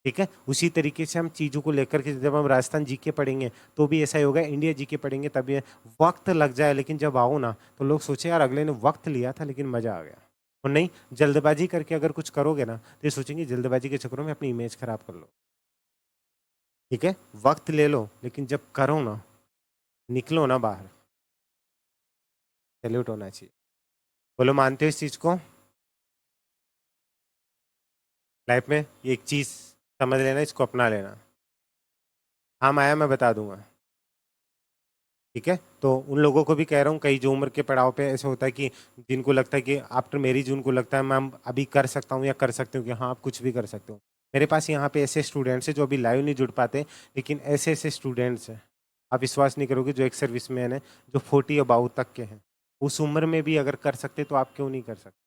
[SPEAKER 1] ठीक है? उसी तरीके से हम चीज़ों को लेकर के, जब हम राजस्थान जीके पढ़ेंगे तो भी ऐसा ही होगा, इंडिया जीके पढ़ेंगे तभी वक्त लग जाए, लेकिन जब आओ ना, तो लोग सोचे यार अगले ने वक्त लिया था लेकिन मज़ा आ गया। और नहीं, जल्दबाजी करके अगर कुछ करोगे ना, तो ये सोचेंगे जल्दबाजी के चक्करों में अपनी इमेज खराब कर लो, ठीक है? वक्त ले लो, लेकिन जब करो ना, निकलो ना बाहर, सैल्यूट होना चाहिए। बोलो मानते हो इस चीज़ को? लाइफ में एक चीज़ समझ लेना, इसको अपना लेना। हाँ माया, मैं बता दूंगा, ठीक है? तो उन लोगों को भी कह रहा हूँ, कई जो उम्र के पड़ाव पे ऐसा होता है कि जिनको लगता है कि आफ्टर मैरिज उनको लगता है मैं अभी कर सकता हूँ या कर सकती हूँ, कि हाँ आप कुछ भी कर सकते हो। मेरे पास यहाँ पे ऐसे स्टूडेंट्स हैं जो अभी लाइव नहीं जुड़ पाते, लेकिन ऐसे ऐसे स्टूडेंट्स हैं, आप विश्वास नहीं करोगे, जो एक सर्विसमैन है, जो 40 अबाउ तक के हैं, उस उम्र में भी अगर कर सकते तो आप क्यों नहीं कर सकते?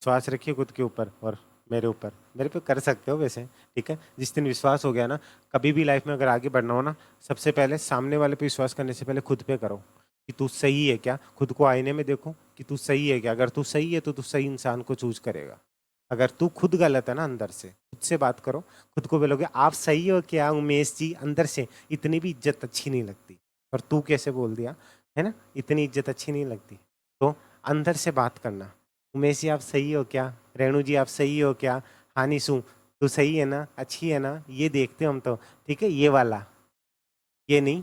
[SPEAKER 1] विश्वास रखिए खुद के ऊपर और मेरे ऊपर, मेरे पे कर सकते हो वैसे, ठीक है? जिस दिन विश्वास हो गया ना, कभी भी लाइफ में अगर आगे बढ़ना हो ना, सबसे पहले सामने वाले पे विश्वास करने से पहले खुद पे करो कि तू सही है क्या। खुद को आईने में देखो कि तू सही है क्या। अगर तू सही है तो तू सही इंसान को चूज करेगा। अगर तू खुद गलत है ना, अंदर से खुद से बात करो, खुद को बोलोगे आप सही हो क्या उमेश जी, अंदर से इतनी भी इज्जत अच्छी नहीं लगती। और तू कैसे बोल दिया, है ना, इतनी इज्जत अच्छी नहीं लगती। तो अंदर से बात करना, उमेश जी आप सही हो क्या, रेणु जी आप सही हो क्या, हाँ निशु तू सही है ना, अच्छी है ना, ये देखते हो हम तो, ठीक है? ये वाला, ये नहीं,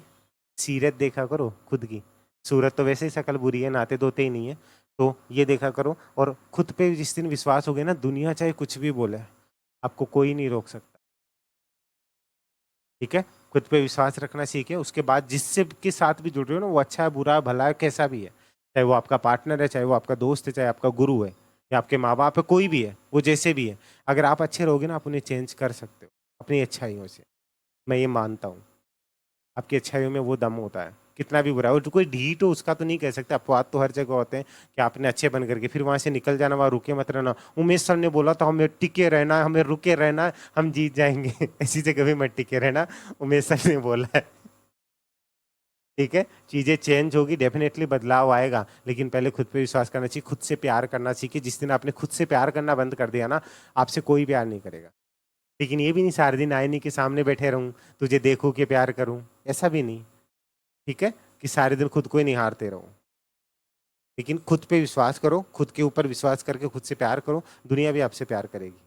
[SPEAKER 1] सीरत देखा करो खुद की। सूरत तो वैसे ही शकल बुरी है, नाते धोते ही नहीं है, तो ये देखा करो। और खुद पे जिस दिन विश्वास हो गया ना, दुनिया चाहे कुछ भी बोले, आपको कोई नहीं रोक सकता, ठीक है? खुद पे विश्वास रखना सीखे, उसके बाद जिससे के साथ भी जुड़ रहे हो ना, वो अच्छा है बुरा है भला है कैसा भी है, चाहे वो आपका पार्टनर है, चाहे वो आपका दोस्त है, चाहे आपका गुरु है, या आपके माँ बाप है, कोई भी है, वो जैसे भी है, अगर आप अच्छे रहोगे ना, आप उन्हें चेंज कर सकते हो अपनी अच्छाइयों से। मैं ये मानता हूँ, आपकी अच्छाइयों में वो दम होता है, कितना भी बुरा हो। जो कोई ढीठ हो उसका तो नहीं कह सकते, अपवाद तो हर जगह होते हैं कि आपने अच्छे बन करके फिर वहां से निकल जाना, वहां रुके मत रहना। उमेश सर ने बोला तो हमें टिके रहना है, हमें रुके रहना है, हम जीत जाएंगे ऐसी जगह भी मत टिके रहना, उमेश सर ने बोला है, ठीक है? चीजें चेंज होगी, डेफिनेटली बदलाव आएगा, लेकिन पहले खुद पे विश्वास करना चाहिए, खुद से प्यार करना सीखिए। जिस दिन आपने खुद से प्यार करना बंद कर दिया ना, आपसे कोई प्यार नहीं करेगा। लेकिन ये भी नहीं सारे दिन आईने के सामने बैठे रहूं, तुझे देखूं कि प्यार करूं, ऐसा भी नहीं, ठीक है? कि सारे दिन खुद को ही निहारते रहो, लेकिन खुद पे विश्वास करो, खुद के ऊपर विश्वास करके खुद से प्यार करो, दुनिया भी आपसे प्यार करेगी।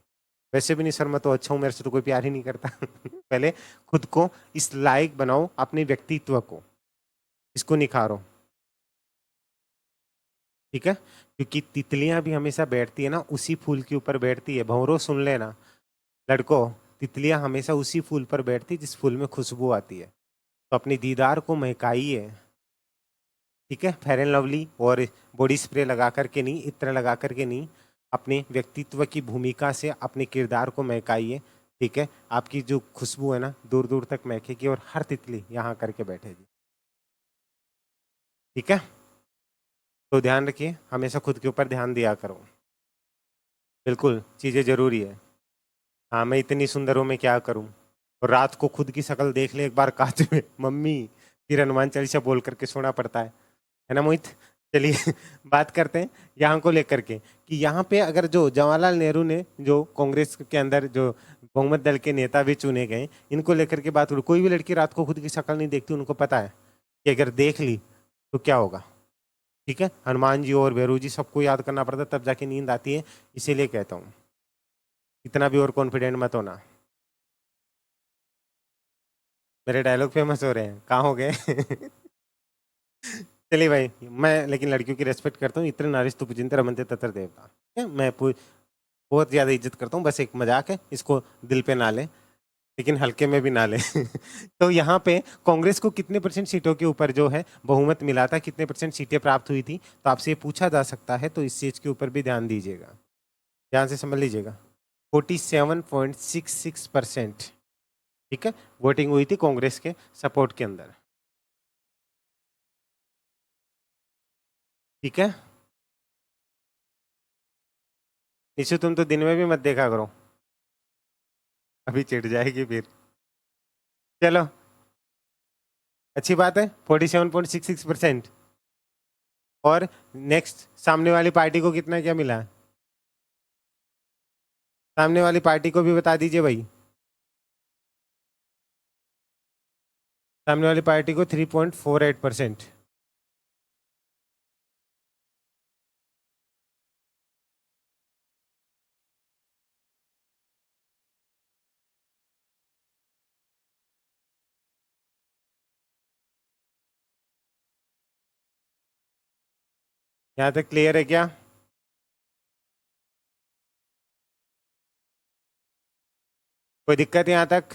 [SPEAKER 1] वैसे भी नहीं सर मैं तो अच्छा हूं, मेरे से तो कोई प्यार ही नहीं करता पहले खुद को इस लायक बनाओ, अपने व्यक्तित्व को, इसको निखारो, ठीक है? क्योंकि तितलियां भी हमेशा बैठती है ना उसी फूल के ऊपर बैठती है। भंवरों सुन लेना लड़कों, तितलियां हमेशा उसी फूल पर बैठती जिस फूल में खुशबू आती है। तो अपनी दीदार को महकाइए, ठीक है? फेयर एंड लवली और बॉडी स्प्रे लगा करके नहीं, इत्र लगा करके नहीं, अपने व्यक्तित्व की भूमिका से अपने किरदार को महकाइए, ठीक है? आपकी जो खुशबू है ना दूर दूर तक महकेगी और हर तितली यहाँ करके बैठेगी, ठीक है? तो ध्यान रखिए, हमेशा खुद के ऊपर ध्यान दिया करो। बिल्कुल चीज़ें जरूरी है। हाँ मैं इतनी सुंदर हूँ, मैं क्या करूँ, और रात को खुद की शक्ल देख ले एक बार कांच में, मम्मी, फिर हनुमान चालीसा बोल करके सोना पड़ता है ना मोहित। चलिए बात करते हैं यहाँ को लेकर के कि यहाँ पे अगर जो जवाहरलाल नेहरू ने जो कांग्रेस के अंदर जो बहुमत दल के नेता भी चुने गए, इनको लेकर के बात करूँ, कोई भी लड़की रात को खुद की शक्ल नहीं देखती, उनको पता है कि अगर देख ली तो क्या होगा। ठीक है, हनुमान जी और भैरू जी सबको याद करना पड़ता तब जाके नींद आती है, इसीलिए कहता हूँ इतना भी और कॉन्फिडेंट मत होना। मेरे डायलॉग फेमस हो रहे हैं, कहाँ हो गए चलिए भाई, मैं लेकिन लड़कियों की रेस्पेक्ट करता हूँ, इतने नारिश तो पूजिंते रमनते तत्र देवता। ठीक है, मैं बहुत ज़्यादा इज्जत करता हूँ, बस एक मजाक है, इसको दिल पे ना ले, लेकिन हल्के में भी ना ले तो यहाँ पे कांग्रेस को कितने परसेंट सीटों के ऊपर जो है बहुमत मिला था, कितने परसेंट सीटें प्राप्त हुई थी, तो आपसे ये पूछा जा सकता है, तो इस चीज़ के ऊपर भी ध्यान दीजिएगा, ध्यान से समझ लीजिएगा। 47.66%, ठीक है, वोटिंग हुई थी कांग्रेस के सपोर्ट के अंदर। ठीक है निशु, तुम तो दिन में भी मत देखा करो, अभी चिढ़ जाएगी फिर। चलो अच्छी बात है, 47.66%। और नेक्स्ट सामने वाली पार्टी को कितना क्या मिला है, सामने वाली पार्टी को भी बता दीजिए भाई। सामने वाली पार्टी को 3.48%। यहाँ तक क्लियर है क्या? कोई दिक्कत है यहाँ तक?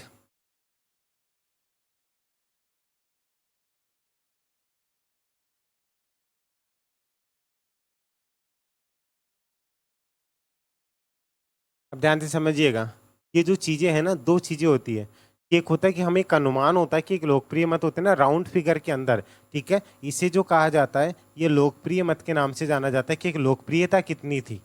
[SPEAKER 1] अब ध्यान से समझिएगा, ये जो चीजें हैं ना, दो चीजें होती है, एक होता है कि हमें एक अनुमान होता है कि एक लोकप्रिय मत होते हैं ना राउंड फिगर के अंदर, ठीक है, इसे जो कहा जाता है ये लोकप्रिय मत के नाम से जाना जाता है कि एक लोकप्रियता कितनी थी।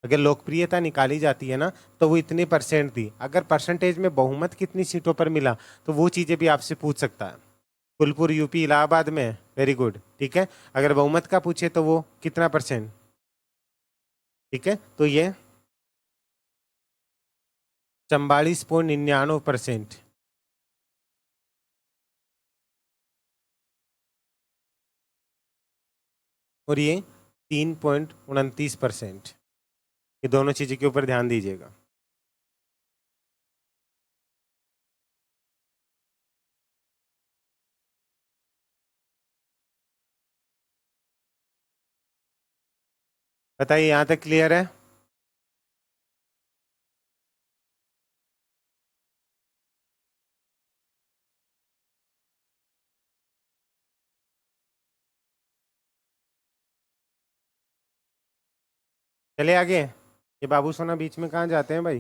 [SPEAKER 1] अगर लोकप्रियता निकाली जाती है ना तो वो इतने परसेंट थी, अगर परसेंटेज में बहुमत कितनी सीटों पर मिला तो वो चीजें भी आपसे पूछ सकता है। फुलपुर यूपी इलाहाबाद में, वेरी गुड, ठीक है, अगर बहुमत का पूछे तो वो कितना परसेंट, ठीक है, तो ये 44.99%। और ये 3.29%। ये दोनों चीज़ों के ऊपर ध्यान दीजिएगा। बताइए यहाँ तक क्लियर है? चले आगे। ये बाबू सोना बीच में कहाँ जाते हैं भाई?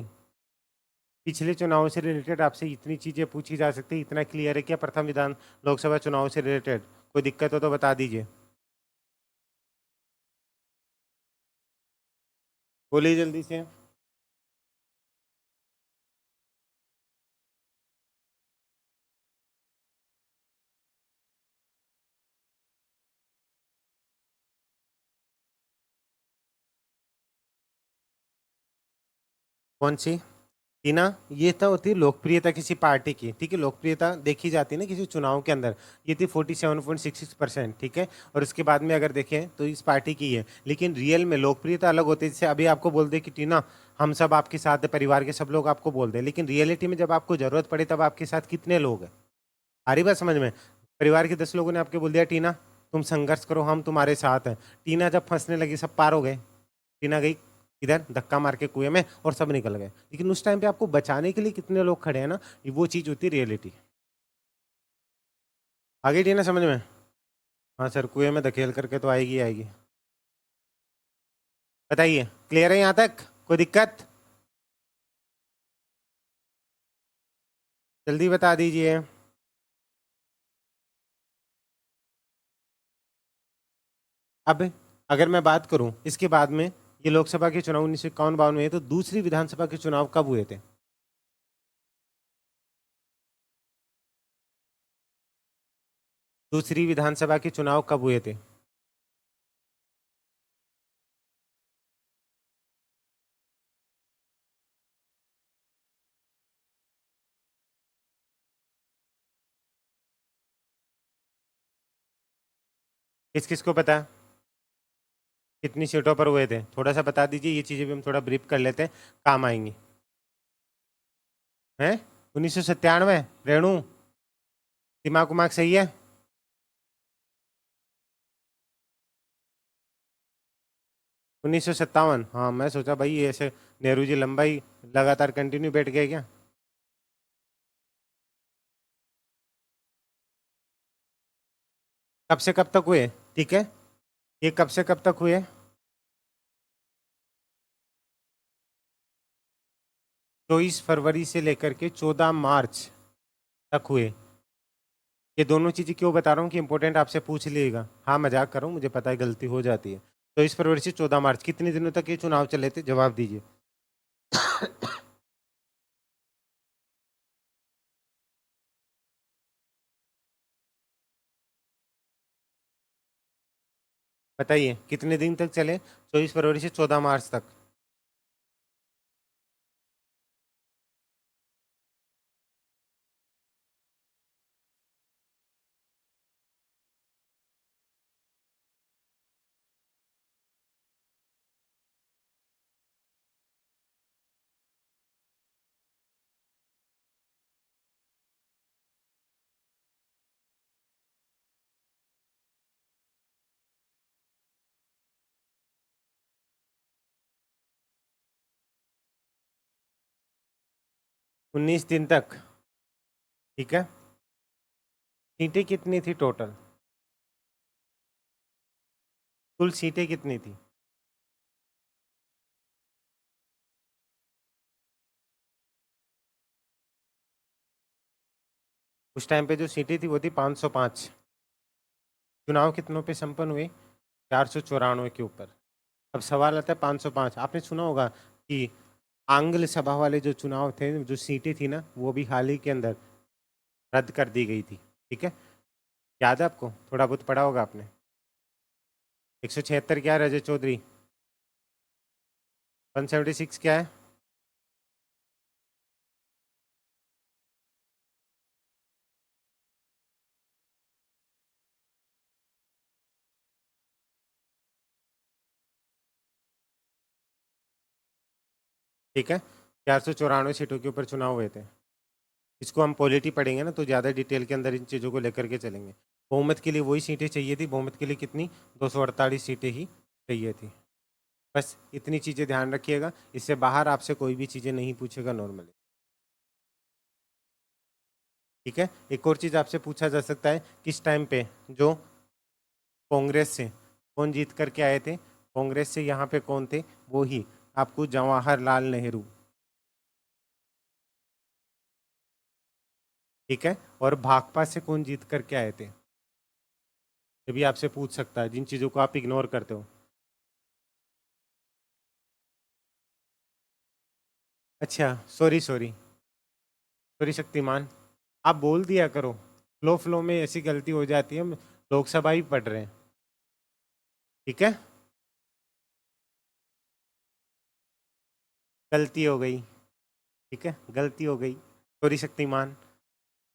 [SPEAKER 1] पिछले चुनाव से रिलेटेड आपसे इतनी चीजें पूछी जा सकती है, इतना क्लियर है क्या प्रथम विधान लोकसभा चुनाव से रिलेटेड? कोई दिक्कत हो तो बता दीजिए, बोलिए जल्दी से। कौन सी? टीना, ये तो होती है लोकप्रियता किसी पार्टी की, ठीक है, लोकप्रियता देखी जाती है ना किसी चुनाव के अंदर, ये थी 47.66%, ठीक है, और उसके बाद में अगर देखें तो इस पार्टी की है, लेकिन रियल में लोकप्रियता अलग होती है। जैसे अभी आपको बोल दे कि टीना हम सब आपके साथ हैं, परिवार के सब लोग आपको बोल दे, लेकिन रियलिटी में जब आपको जरूरत पड़े तब आपके साथ कितने लोग हैं? आ रही बात समझ में? परिवार के 10 लोगों ने आपके बोल दिया टीना तुम संघर्ष करो, हम तुम्हारे साथ हैं, टीना जब फंसने लगी सब पार हो गए, टीना गई इधर धक्का मार के कुएं में और सब निकल गए, लेकिन उस टाइम पे आपको बचाने के लिए कितने लोग खड़े हैं ना, ये वो चीज होती है रियलिटी। आ गई टीना समझ में? हाँ सर, कुएं में धकेल करके तो आएगी आएगी। बताइए क्लियर है यहाँ तक? कोई दिक्कत? जल्दी बता दीजिए। अब अगर मैं बात करूं इसके बाद में, ये लोकसभा के चुनाव 1951-52 में, तो दूसरी विधानसभा के चुनाव कब हुए थे? दूसरी विधानसभा के चुनाव कब हुए थे? किस किस को पता है कितनी सीटों पर हुए थे? थोड़ा सा बता दीजिए, ये चीजें भी हम थोड़ा ब्रीफ कर लेते हैं, काम आएंगी। हैं? 1997? रेणु, दिमाग उमाग सही है? 1957? हाँ, मैं सोचा भाई ये ऐसे नेहरू जी लंबाई लगातार कंटिन्यू बैठ गए क्या? कब से कब तक हुए? ठीक है, ये कब से कब तक हुए? 24 फरवरी से लेकर के 14 मार्च तक हुए। ये दोनों चीज़ें क्यों बता रहा हूँ कि इंपॉर्टेंट आपसे पूछ लीजिएगा। हाँ, मजाक कर रहा हूँ, मुझे पता है गलती हो जाती है। 24 फरवरी से 14 मार्च, कितने दिनों तक ये चुनाव चले थे? जवाब दीजिए। बताइए कितने दिन तक चले? 24 फरवरी से 14 मार्च तक। उन्नीस दिन तक। ठीक है, सीटें कितनी थी टोटल? कुल सीटें कितनी थी? उस टाइम पे जो सीटें थी वो थी 505। चुनाव कितनों पे संपन्न हुए? 494 के ऊपर। अब सवाल आता है 505। आपने सुना होगा कि आंग्ल सभा वाले जो चुनाव थे, जो सीटें थी ना, वो भी हाल ही के अंदर रद्द कर दी गई थी। ठीक है, याद है आपको? थोड़ा बहुत पढ़ा होगा आपने। 176 क्या है रजत चौधरी? 176 क्या है? ठीक है, 494 सीटों के ऊपर चुनाव हुए थे। इसको हम पॉलिटी पढ़ेंगे ना तो ज़्यादा डिटेल के अंदर इन चीज़ों को लेकर के चलेंगे। बहुमत के लिए वही सीटें चाहिए थी। बहुमत के लिए कितनी? 248 सीटें ही चाहिए थी। बस इतनी चीज़ें ध्यान रखिएगा, इससे बाहर आपसे कोई भी चीज़ें नहीं पूछेगा नॉर्मली। ठीक है, एक और चीज़ आपसे पूछा जा सकता है, किस टाइम पे जो कांग्रेस से कौन जीत करके आए थे? कांग्रेस से यहाँ पे कौन थे? वो ही आपको जवाहरलाल नेहरू। ठीक है, और भाकपा से कौन जीत करके आए थे? ये भी आपसे पूछ सकता है, जिन चीज़ों को आप इग्नोर करते हो। अच्छा, सॉरी सॉरी सॉरी शक्तिमान, आप बोल दिया करो। फ्लो फ्लो में ऐसी गलती हो जाती है, हम लोकसभा ही पढ़ रहे हैं। ठीक है, गलती हो गई। ठीक है, गलती हो गई, सॉरी शक्तिमान।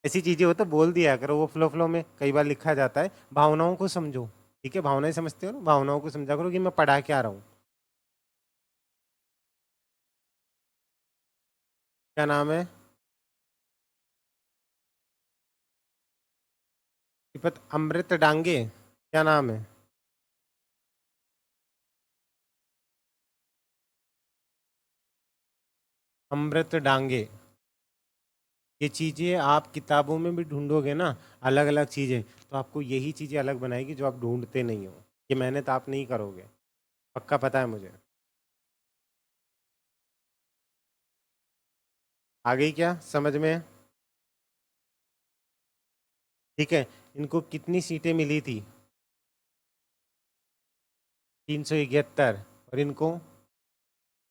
[SPEAKER 1] ऐसी चीजें हो तो बोल दिया करो, वो फ्लो फ्लो में कई बार लिखा जाता है। भावनाओं को समझो। ठीक है, भावनाएं समझते हो ना, भावनाओं को समझा करो कि मैं पढ़ा क्या रहा हूँ। क्या नाम है? श्रीपत अमृत डांगे, क्या नाम है? अमृत डांगे। ये चीजें आप किताबों में भी ढूंढोगे ना, अलग अलग चीजें, तो आपको यही चीजें अलग बनाएगी जो आप ढूंढते नहीं हो। ये मेहनत आप नहीं करोगे, पक्का पता है मुझे। आ गई क्या समझ में? ठीक है, इनको कितनी सीटें मिली थी? 371। और इनको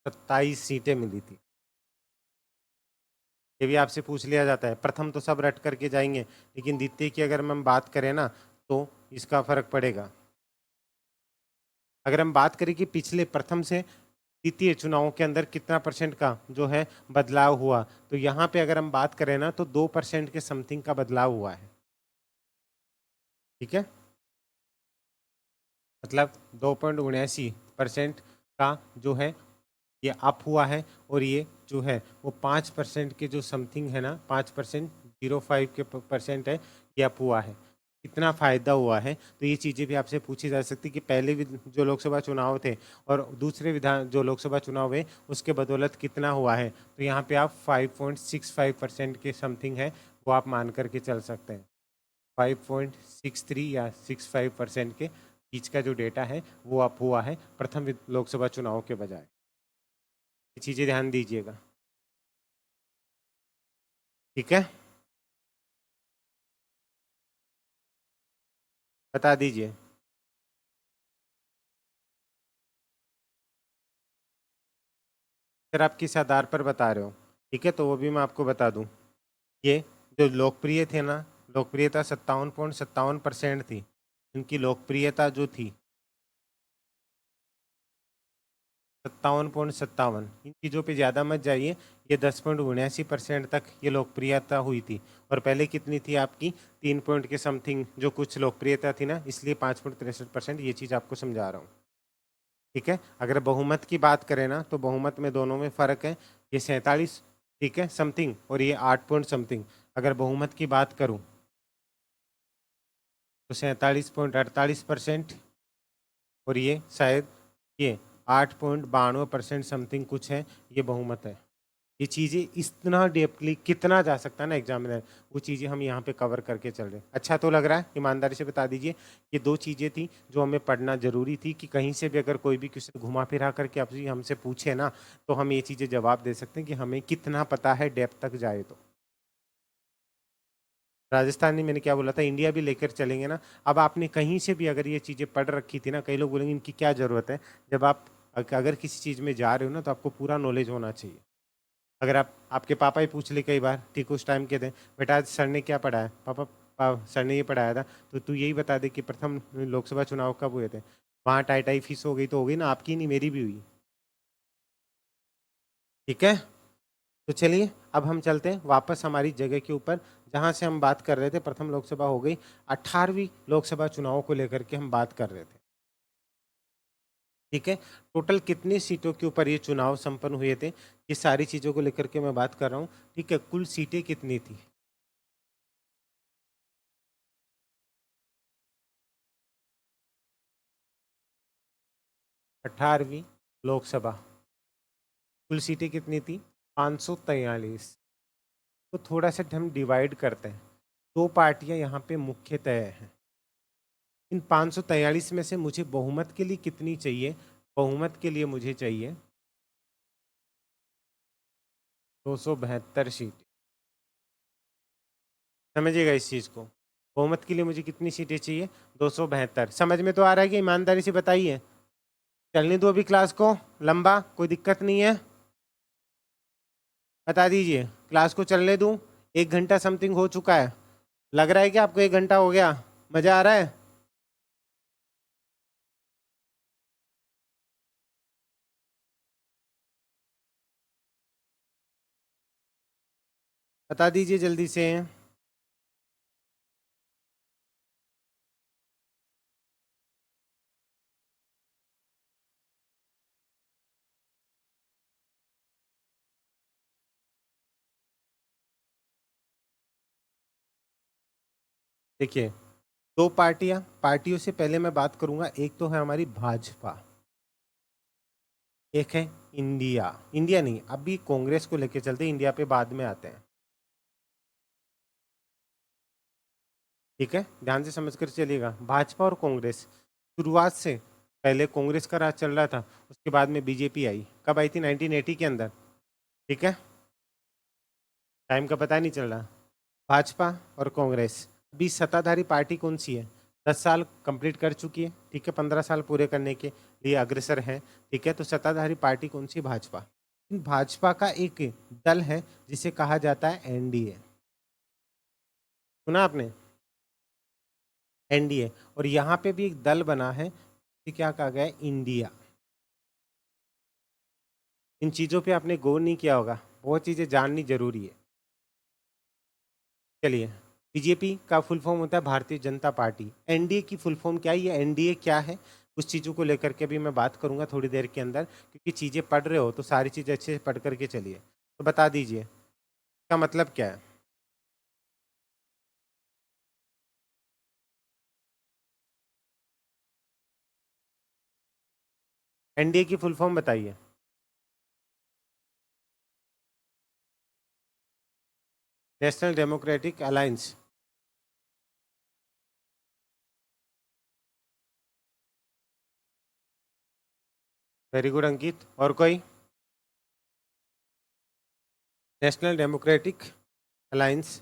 [SPEAKER 1] 27 सीटें मिली थी। ये भी आपसे पूछ लिया जाता है। प्रथम तो सब रट करके जाएंगे, लेकिन द्वितीय की अगर हम बात करें ना, तो इसका फर्क पड़ेगा। अगर हम बात करें कि पिछले प्रथम से द्वितीय चुनावों के अंदर कितना परसेंट का जो है बदलाव हुआ, तो यहाँ पे अगर हम बात करें ना तो 2% के समथिंग का बदलाव हुआ है। ठीक है, मतलब 2.79% का जो है ये अप हुआ है, और ये जो है वो 5% के जो समथिंग है ना, 5% 0.5 के परसेंट है, ये अप हुआ है। कितना फ़ायदा हुआ है, तो ये चीज़ें भी आपसे पूछी जा सकती कि पहले भी जो लोकसभा चुनाव थे और दूसरे विधान जो लोकसभा चुनाव हुए उसके बदौलत कितना हुआ है, तो यहाँ पे आप 5.65% के समथिंग है वो आप मान करके चल सकते हैं। 5.63 या 65% के बीच का जो डेटा है वो अप हुआ है प्रथम लोकसभा चुनाव के बजाय। ये चीज़ें ध्यान दीजिएगा। ठीक है, बता दीजिए। सर आप किस आधार पर बता रहे हो? ठीक है, तो वो भी मैं आपको बता दूं। ये जो लोकप्रिय थे ना, लोकप्रियता 57.57% थी। इनकी लोकप्रियता जो थी 57.57, इन चीज़ों पे ज़्यादा मत जाइए। ये 10.79% तक ये लोकप्रियता हुई थी, और पहले कितनी थी आपकी? 3 पॉइंट के समथिंग जो कुछ लोकप्रियता थी ना, इसलिए 5.63%। ये चीज़ आपको समझा रहा हूँ। ठीक है, अगर बहुमत की बात करें ना तो बहुमत में दोनों में फ़र्क है। ये 47, ठीक है, समथिंग, और ये 8 पॉइंट समथिंग। अगर बहुमत की बात करूं तो 47.48%, और ये शायद ये 8.92% समथिंग कुछ है, ये बहुमत है। ये चीज़ें इतना डेप्थली कितना जा सकता है ना एग्जामिनर, वो चीज़ें हम यहाँ पे कवर करके चल रहे हैं। अच्छा तो लग रहा है? ईमानदारी से बता दीजिए, ये दो चीज़ें थी जो हमें पढ़ना जरूरी थी कि कहीं से भी अगर कोई भी क्वेश्चन घुमा फिरा करके आप हमसे पूछे ना, तो हम ये चीज़ें जवाब दे सकते हैं कि हमें कितना पता है डेप्थ तक जाए। तो राजस्थान में मैंने क्या बोला था, इंडिया भी लेकर चलेंगे ना। अब आपने कहीं से भी अगर ये चीज़ें पढ़ रखी थी ना, कई लोग बोलेंगे इनकी क्या ज़रूरत है। जब आप अगर किसी चीज़ में जा रहे हो ना, तो आपको पूरा नॉलेज होना चाहिए। अगर आपके पापा ही पूछ ले कई बार, ठीक उस टाइम के थे, बेटा आज सर ने क्या पढ़ाया? पापा सर ने ये पढ़ाया था। तो तू यही बता दे कि प्रथम लोकसभा चुनाव कब हुए थे। वहाँ टाई टाई फीस हो गई तो हो गई ना, आपकी नहीं मेरी भी हुई। ठीक है, तो चलिए अब हम चलते हैं वापस हमारी जगह के ऊपर, जहाँ से हम बात कर रहे थे। प्रथम लोकसभा हो गई, 18वीं लोकसभा चुनाव को लेकर के हम बात कर रहे थे। ठीक है, टोटल कितनी सीटों के ऊपर ये चुनाव संपन्न हुए थे, ये सारी चीज़ों को लेकर के मैं बात कर रहा हूँ। ठीक है, कुल सीटें कितनी थी? 18वीं लोकसभा कुल सीटें कितनी थी? 543। तो थोड़ा सा हम डिवाइड करते हैं। दो पार्टियां यहाँ पे मुख्यतः हैं। इन 543 में से मुझे बहुमत के लिए कितनी चाहिए? बहुमत के लिए मुझे चाहिए 272 सीट। समझिएगा इस चीज़ को, बहुमत के लिए मुझे कितनी सीटें चाहिए? 272। समझ में तो आ रहा है कि? ईमानदारी से बताइए। चलने दो अभी क्लास को लंबा, कोई दिक्कत नहीं है, बता दीजिए। क्लास को चलने दूं? 1 घंटा समथिंग हो चुका है। लग रहा है कि आपको 1 घंटा हो गया? मज़ा आ रहा है? बता दीजिए जल्दी से। देखिए, दो पार्टियां, पार्टियों से पहले मैं बात करूंगा। एक तो है हमारी भाजपा, एक है इंडिया। इंडिया नहीं, अभी कांग्रेस को लेके चलते, इंडिया पे बाद में आते हैं। ठीक है, ध्यान से समझ कर चलिएगा। भाजपा और कांग्रेस शुरुआत से, पहले कांग्रेस का राज चल रहा था, उसके बाद में बीजेपी आई। कब आई थी? 1980 के अंदर। ठीक है, टाइम का पता नहीं चल रहा। भाजपा और कांग्रेस अभी सत्ताधारी पार्टी कौन सी है? 10 साल कंप्लीट कर चुकी है। ठीक है, 15 साल पूरे करने के लिए अग्रसर है। ठीक है, तो सत्ताधारी पार्टी कौन सी? भाजपा। इन भाजपा का एक दल है जिसे कहा जाता है एनडीए। सुना आपने? एनडीए, और यहाँ पे भी एक दल बना है, ये क्या कहा गया है, इंडिया। इन चीज़ों पे आपने गौर नहीं किया होगा, बहुत चीज़ें जाननी जरूरी है। चलिए, बीजेपी का फुल फॉर्म होता है भारतीय जनता पार्टी। एनडीए की फुल फॉर्म क्या है, ये एनडीए क्या है, उस चीज़ों को लेकर के भी मैं बात करूंगा थोड़ी देर के अंदर, क्योंकि चीज़ें पढ़ रहे हो तो सारी चीज़ें अच्छे से पढ़ करके चलिए। तो बता दीजिए इसका मतलब क्या है। एनडीए की फुल फॉर्म बताइए। National democratic alliance. Very good Ankit. और कोई? National democratic alliance.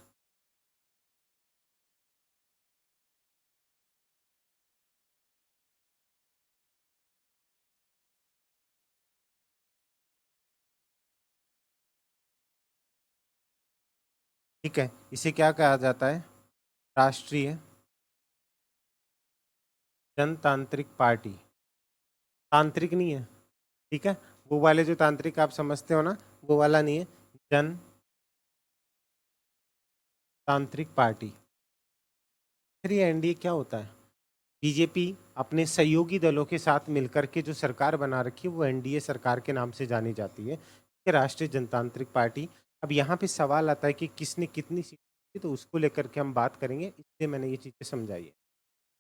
[SPEAKER 1] ठीक है, इसे क्या कहा जाता है, राष्ट्रीय जनतांत्रिक पार्टी। तांत्रिक नहीं है, ठीक है, वो वाले जो तांत्रिक आप समझते हो ना, वो वाला नहीं है, जनतांत्रिक पार्टी। फिर ये एनडीए क्या होता है, बीजेपी अपने सहयोगी दलों के साथ मिलकर के जो सरकार बना रखी है वो एनडीए सरकार के नाम से जानी जाती है, ये राष्ट्रीय जनतांत्रिक पार्टी। अब यहाँ पे सवाल आता है कि किसने कितनी सीट जीती, तो उसको लेकर के हम बात करेंगे, इसलिए मैंने ये चीज़ें समझाई है।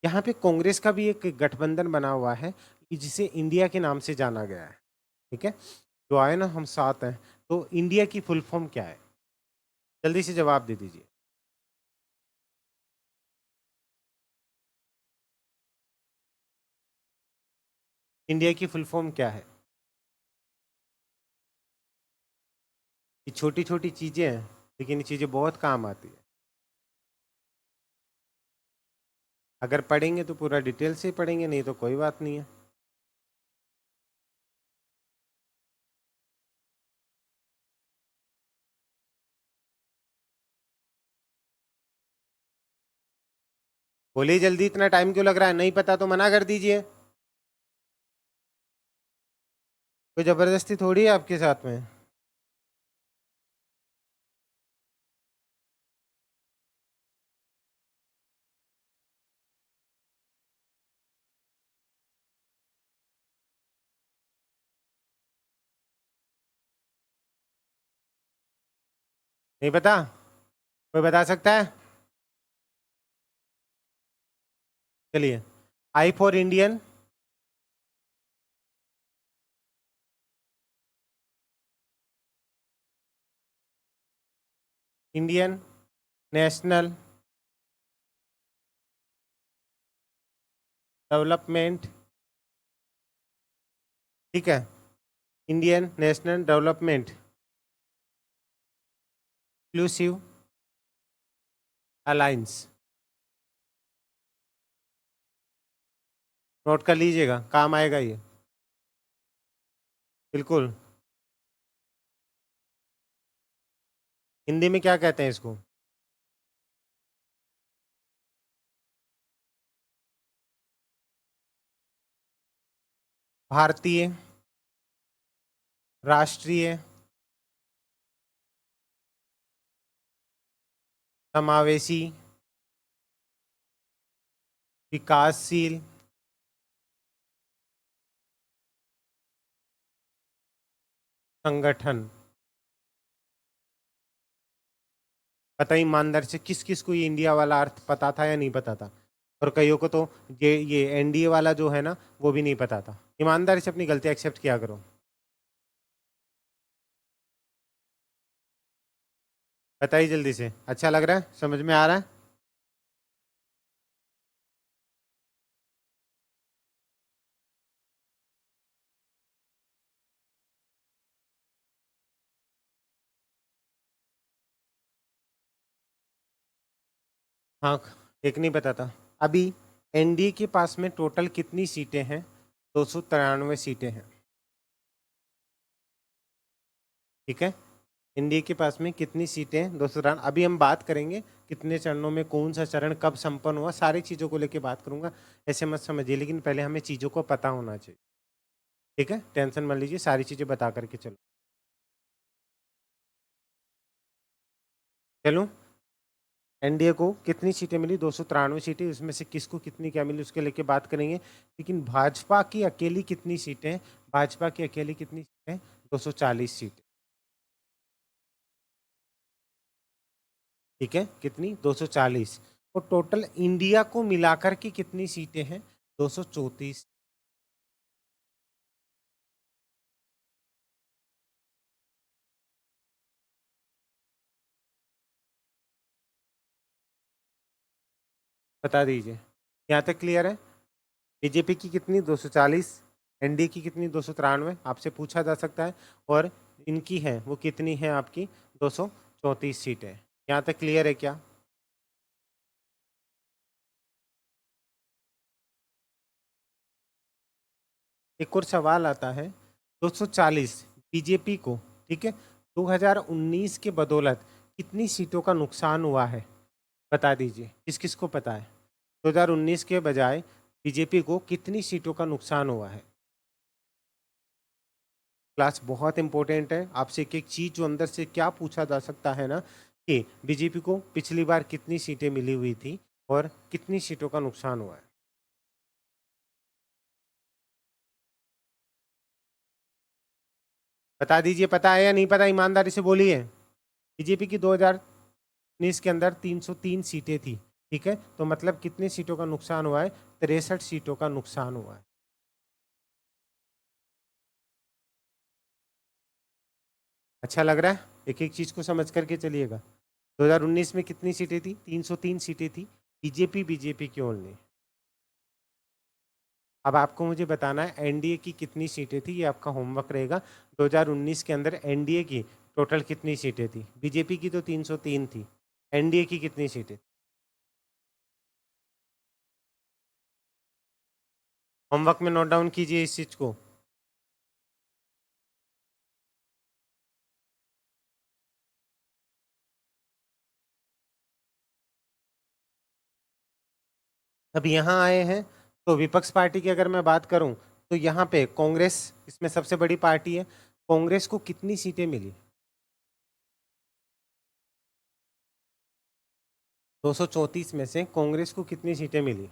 [SPEAKER 1] यहाँ पे कांग्रेस का भी एक गठबंधन बना हुआ है जिसे इंडिया के नाम से जाना गया है, ठीक है, जो आए ना हम साथ हैं। तो इंडिया की फुल फॉर्म क्या है, जल्दी से जवाब दे दीजिए। इंडिया की फुल फॉर्म क्या है? ये छोटी छोटी चीज़ें हैं, लेकिन ये चीज़ें बहुत काम आती है। अगर पढ़ेंगे तो पूरा डिटेल से ही पढ़ेंगे, नहीं तो कोई बात नहीं है। बोलिए जल्दी, इतना टाइम क्यों लग रहा है, नहीं पता तो मना कर दीजिए, कोई जबरदस्ती थोड़ी है आपके साथ में। नहीं पता, कोई बता सकता है? चलिए, I for Indian, Indian national development, ठीक है, Indian national development inclusive alliance. Note कर लीजिएगा, काम आएगा ये, बिल्कुल। हिंदी में क्या कहते हैं इसको? भारतीय राष्ट्रीय समावेशी विकासशील संगठन। पता ईमानदार से किस किस को ये इंडिया वाला अर्थ पता था या नहीं पता था? और कईयों को तो ये एनडीए वाला जो है ना वो भी नहीं पता था। ईमानदारी से अपनी गलती एक्सेप्ट किया करो। बताइए जल्दी से, अच्छा लग रहा है, समझ में आ रहा है? हाँ, एक नहीं पता था। अभी एनडीए के पास में टोटल कितनी सीटें हैं? 293 सीटें हैं, ठीक है। एनडीए के पास में कितनी सीटें 293। अभी हम बात करेंगे कितने चरणों में कौन सा चरण कब संपन्न हुआ, सारी चीज़ों को लेके बात करूंगा, ऐसे मत समझिए, लेकिन पहले हमें चीज़ों को पता होना चाहिए। ठीक है, टेंशन मत लीजिए, सारी चीज़ें बता करके चलो। चलो, एनडीए को कितनी सीटें मिली, 293 सीटें, उसमें से किसको कितनी क्या मिली उसके लेके बात करेंगे। लेकिन भाजपा की अकेली कितनी सीटें, भाजपा की अकेली कितनी सीटें, 240 सीटें। ठीक है, कितनी, 240। और टोटल इंडिया को मिलाकर के कितनी सीटें हैं, 234। बता दीजिए, यहाँ तक क्लियर है। बीजेपी की कितनी, 240। एनडीए की कितनी, 293, आपसे पूछा जा सकता है। और इनकी है वो कितनी है आपकी, 234 सीटें। यहाँ तक क्लियर है क्या। एक और सवाल आता है, 240 बीजेपी को, ठीक है, 2019 के बदौलत कितनी सीटों का नुकसान हुआ है, बता दीजिए, किस किस को पता है। 2019 के बजाय बीजेपी को कितनी सीटों का नुकसान हुआ है। क्लास बहुत इंपॉर्टेंट है, आपसे एक एक चीज जो अंदर से क्या पूछा जा सकता है ना, कि बीजेपी को पिछली बार कितनी सीटें मिली हुई थी और कितनी सीटों का नुकसान हुआ है। बता दीजिए, पता है या नहीं पता, ईमानदारी से बोलिए। बीजेपी की 2019 के अंदर 303 सीटें थी, ठीक है, तो मतलब कितनी सीटों का नुकसान हुआ है, 63 सीटों का नुकसान हुआ है। अच्छा लग रहा है, एक एक चीज को समझ करके चलिएगा। 2019 में कितनी सीटें थी, 303 सीटें थी, बीजेपी बीजेपी की ओनली। अब आपको मुझे बताना है एनडीए की कितनी सीटें थी, ये आपका होमवर्क रहेगा। 2019 के अंदर एनडीए की टोटल कितनी सीटें थी, बीजेपी की तो 303 थी, एनडीए की कितनी सीटें। होमवर्क में नोट डाउन कीजिए इस चीज को। अब यहाँ आए हैं तो विपक्ष पार्टी की अगर मैं बात करूं तो यहाँ पे कांग्रेस इसमें सबसे बड़ी पार्टी है। कांग्रेस को कितनी सीटें मिली, 234 में से कांग्रेस को कितनी सीटें मिली।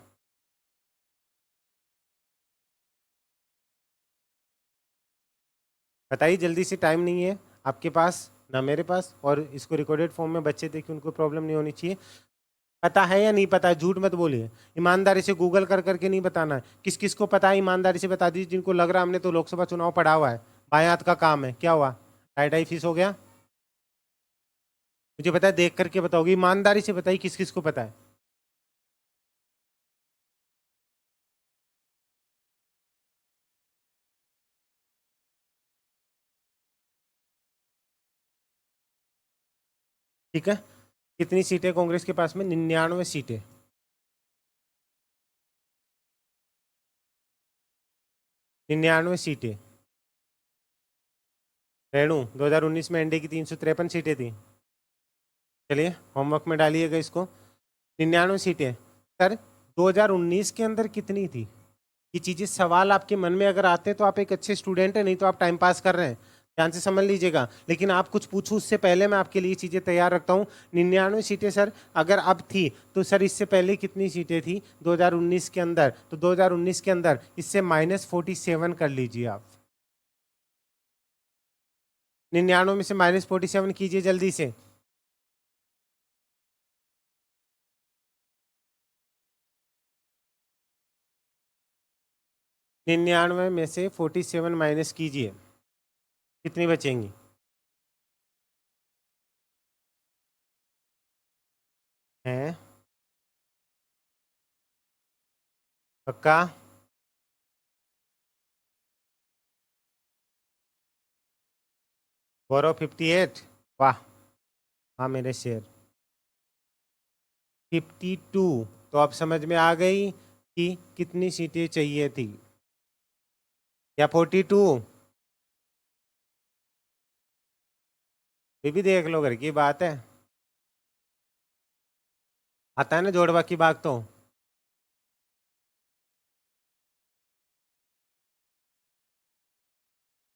[SPEAKER 1] बताइए जल्दी से, टाइम नहीं है आपके पास ना मेरे पास, और इसको रिकॉर्डेड फॉर्म में बच्चे देखें, उनको प्रॉब्लम नहीं होनी चाहिए। पता है या नहीं पता, झूठ मत बोलिए, ईमानदारी से गूगल कर करके नहीं बताना है। किस किस को पता है ईमानदारी से बता दीजिए, जिनको लग रहा है हमने तो लोकसभा चुनाव पढ़ा हुआ है, बाएं हाथ का काम है, क्या हुआ, टाई टाई फीस हो गया। मुझे पता है, देख करके बताओगे, ईमानदारी से बताइए किस किस को पता है। ठीक है, कितनी सीटें कांग्रेस के पास में, 99 सीटें, 99 सीटें। रेणु, 2019 में एनडीए की 353 सीटें थी। चलिए होमवर्क में डालिएगा इसको, 99 सीटें। सर 2019 के अंदर कितनी थी, ये चीजें सवाल आपके मन में अगर आते हैं तो आप एक अच्छे स्टूडेंट हैं, नहीं तो आप टाइम पास कर रहे हैं, ध्यान से समझ लीजिएगा। लेकिन आप कुछ पूछूं उससे पहले मैं आपके लिए चीजें तैयार रखता हूं। 99 सीटें सर अगर अब थी तो सर इससे पहले कितनी सीटें थी 2019 के अंदर, तो 2019 के अंदर इससे -47 कर लीजिए आप। 99 में से -47 कीजिए जल्दी से। 99 में से 47 माइनस कीजिए, कितनी बचेंगी। हैं, पक्का। गौरव 58, वाह, हाँ मेरे शेर। 52, तो अब समझ में आ गई कि कितनी सीटें चाहिए थी, या 42। ये भी देख लो, घर की बात है। आता है ना जोड़वा की बात तो।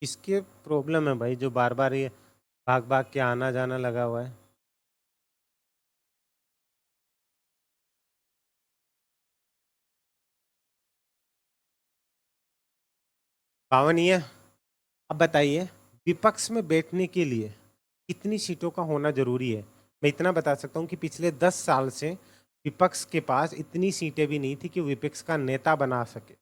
[SPEAKER 1] इसके प्रॉब्लम है भाई, जो बार बार ये भाग भाग के आना जाना लगा हुआ है। पावन ही है। अब बताइए, विपक्ष में बैठने के लिए कितनी सीटों का होना जरूरी है? मैं इतना बता सकता हूँ कि पिछले 10 साल से विपक्ष के पास इतनी सीटें भी नहीं थी कि विपक्ष का नेता बना सके।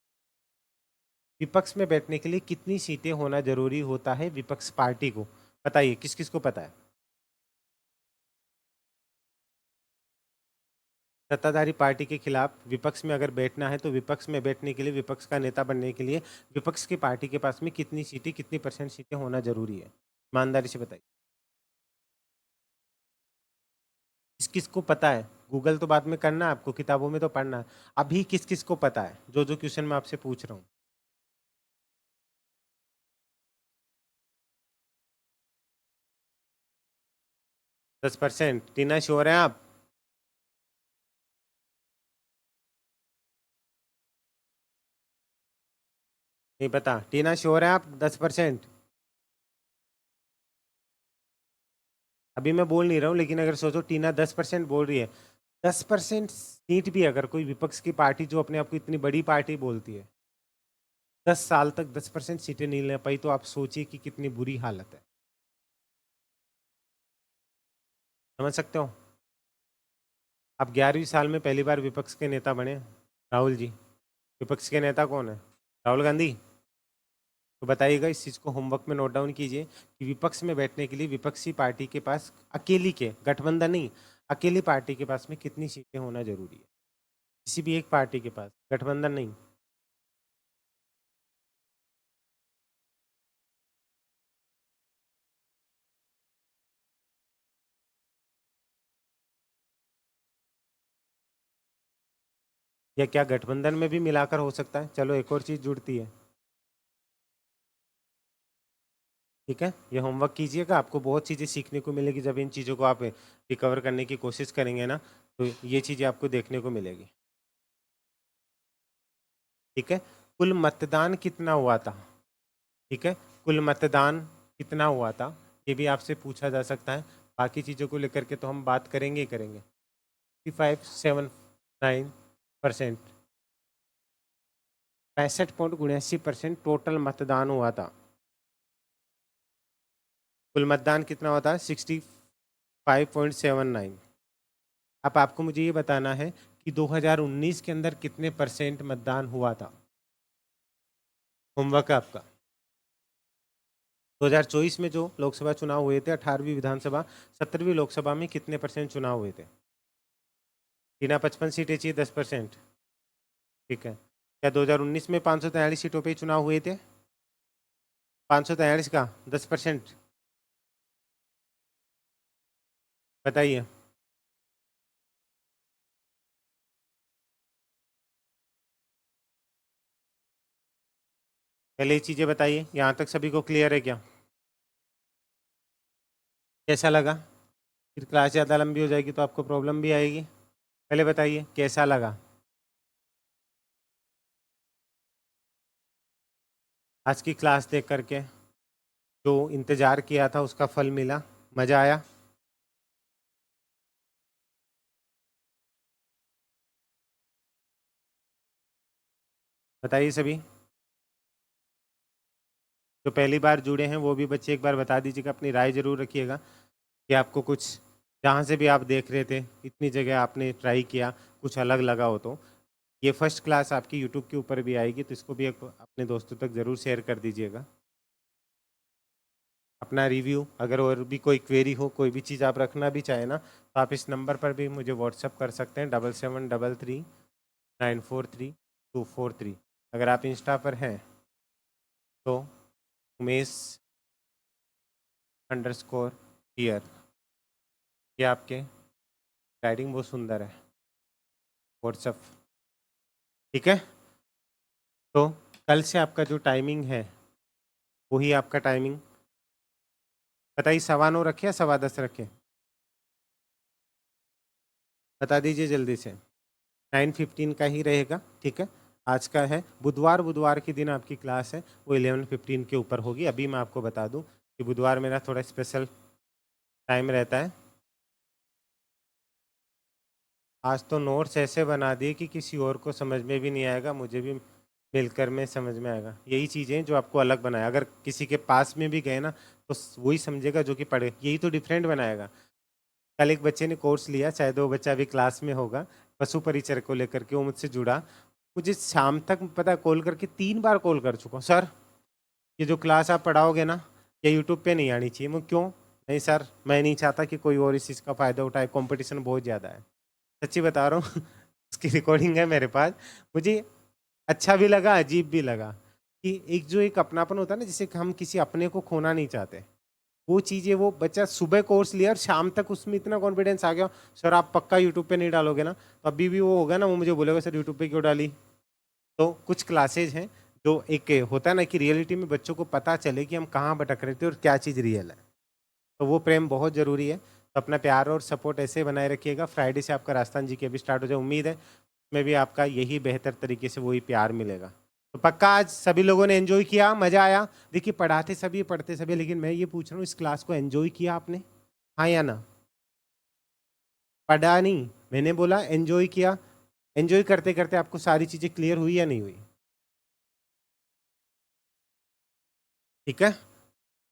[SPEAKER 1] विपक्ष में बैठने के लिए कितनी सीटें होना जरूरी होता है विपक्ष पार्टी को? बताइए, किस किस को पता है? सत्ताधारी पार्टी के खिलाफ विपक्ष में अगर बैठना है तो विपक्ष में बैठने के लिए, विपक्ष का नेता बनने के लिए विपक्ष की पार्टी के पास में कितनी सीटें, कितनी परसेंट सीटें होना जरूरी है? ईमानदारी से बताइए, किस किस को पता है? गूगल तो बाद में करना है आपको, किताबों में तो पढ़ना है। अभी किस किस को पता है जो जो क्वेश्चन मैं आपसे पूछ रहा हूँ? 10%? टीना, श्योर हैं आप? नहीं पता? टीना, श्योर है आप 10%? अभी मैं बोल नहीं रहा हूँ, लेकिन अगर सोचो टीना 10% बोल रही है, 10% सीट भी अगर कोई विपक्ष की पार्टी जो अपने आप को इतनी बड़ी पार्टी बोलती है 10 साल तक 10% सीटें नहीं ले पाई, तो आप सोचिए कि कितनी बुरी हालत है। समझ सकते हो? आप 11वीं साल में पहली बार विपक्ष के नेता बने, राहुल जी। विपक्ष के नेता कौन है? राहुल गांधी। तो बताइएगा, इस चीज़ को होमवर्क में नोट डाउन कीजिए कि विपक्ष में बैठने के लिए विपक्षी पार्टी के पास, अकेली के, गठबंधन नहीं, अकेली पार्टी के पास में कितनी सीटें होना जरूरी है? किसी भी एक पार्टी के पास, गठबंधन नहीं। या क्या गठबंधन में भी मिलाकर हो सकता है? चलो, एक और चीज़ जुड़ती है। ठीक है, ये होमवर्क कीजिएगा, आपको बहुत चीज़ें सीखने को मिलेगी जब इन चीज़ों को आप रिकवर करने की कोशिश करेंगे ना, तो ये चीज़ें आपको देखने को मिलेगी। ठीक है, कुल मतदान कितना हुआ था? ठीक है, कुल मतदान कितना हुआ था, ये भी आपसे पूछा जा सकता है। बाकी चीज़ों को लेकर के तो हम बात करेंगे ही करेंगे। 6579%, 65.79% टोटल मतदान हुआ था। कुल मतदान कितना हुआ था? 65.79। अब आपको मुझे ये बताना है कि 2019 के अंदर कितने परसेंट मतदान हुआ था। होमवर्क है आपका। 2024 में जो लोकसभा चुनाव हुए थे, 18वीं विधानसभा, 17वीं लोकसभा में कितने परसेंट चुनाव हुए थे? बिना 55 सीटें चाहिए, 10%। ठीक है, क्या 2019 में 543 सीटों पे ही चुनाव हुए थे? 543 का 10%, बताइए। पहले ये चीज़ें बताइए, यहाँ तक सभी को क्लियर है क्या? कैसा लगा? फिर क्लास ज़्यादा लंबी हो जाएगी तो आपको प्रॉब्लम भी आएगी। पहले बताइए कैसा लगा आज की क्लास देख करके? जो इंतज़ार किया था उसका फल मिला? मज़ा आया? बताइए सभी। जो पहली बार जुड़े हैं वो भी बच्चे एक बार बता दीजिएगा, अपनी राय ज़रूर रखिएगा कि आपको कुछ, जहाँ से भी आप देख रहे थे, इतनी जगह आपने ट्राई किया, कुछ अलग लगा हो तो। ये फर्स्ट क्लास आपकी यूट्यूब के ऊपर भी आएगी, तो इसको भी अपने दोस्तों तक ज़रूर शेयर कर दीजिएगा। अपना रिव्यू, अगर और भी कोई क्वेरी हो, कोई भी चीज़ आप रखना भी चाहें ना, तो आप इस नंबर पर भी मुझे व्हाट्सअप कर सकते हैं, 7733943243। अगर आप इंस्टा पर हैं तो उमेश अंडरस्कोर हियर, ये आपके राइटिंग बहुत सुंदर है, व्हाट्सअप। ठीक है, तो कल से आपका जो टाइमिंग है वही आपका टाइमिंग बताइए 9:15 रखे या 10:15 रखे? बता दीजिए जल्दी से। 9:15 का ही रहेगा, ठीक है। आज का है बुधवार के दिन आपकी क्लास है वो 11:15 के ऊपर होगी। अभी मैं आपको बता दूं कि बुधवार मेरा थोड़ा स्पेशल टाइम रहता है। आज तो नोट्स ऐसे बना दिए कि किसी और को समझ में भी नहीं आएगा, मुझे भी मिलकर में समझ में आएगा। यही चीज़ें जो आपको अलग बनाया, अगर किसी के पास में भी गए ना तो वही समझेगा जो कि पढ़े, यही तो डिफरेंट बनाएगा। कल एक बच्चे ने कोर्स लिया, शायद वो बच्चा अभी क्लास में होगा, पशु परिचय को लेकर के, वो मुझसे जुड़ा। मुझे शाम तक पता कॉल करके 3 बार कॉल कर चुका हूँ, सर ये जो क्लास आप पढ़ाओगे ना ये यूट्यूब पे नहीं आनी चाहिए। मैं क्यों? नहीं सर, मैं नहीं चाहता कि कोई और इस चीज़ का फ़ायदा उठाए, कंपटीशन बहुत ज़्यादा है। सच्ची बता रहा हूँ उसकी रिकॉर्डिंग है मेरे पास। मुझे अच्छा भी लगा, अजीब भी लगा कि एक जो एक अपनापन होता है ना, जिसे हम किसी अपने को खोना नहीं चाहते, वो चीज़ें वो बच्चा सुबह कोर्स लिया और शाम तक उसमें इतना कॉन्फिडेंस आ गया, सर आप पक्का यूट्यूब पे नहीं डालोगे ना? तो अभी भी वो होगा ना, वो मुझे बोलेगा सर यूट्यूब पे क्यों डाली। तो कुछ क्लासेज हैं जो एक होता है ना कि रियलिटी में बच्चों को पता चले कि हम कहाँ भटक रहे थे और क्या चीज़ रियल है, तो वो प्रेम बहुत ज़रूरी है। तो अपना प्यार और सपोर्ट ऐसे बनाए रखिएगा। फ्राइडे से आपका राजस्थान जी के भी स्टार्ट हो जाए, उम्मीद है में भी आपका यही बेहतर तरीके से वही प्यार मिलेगा। तो पक्का आज सभी लोगों ने एंजॉय किया, मज़ा आया? देखिए पढ़ाते सभी पढ़ते सभी, लेकिन मैं ये पूछ रहा हूँ इस क्लास को एंजॉय किया आपने, हाँ या ना? पढ़ा नहीं, मैंने बोला एंजॉय किया। एंजॉय करते करते आपको सारी चीज़ें क्लियर हुई या नहीं हुई? ठीक है,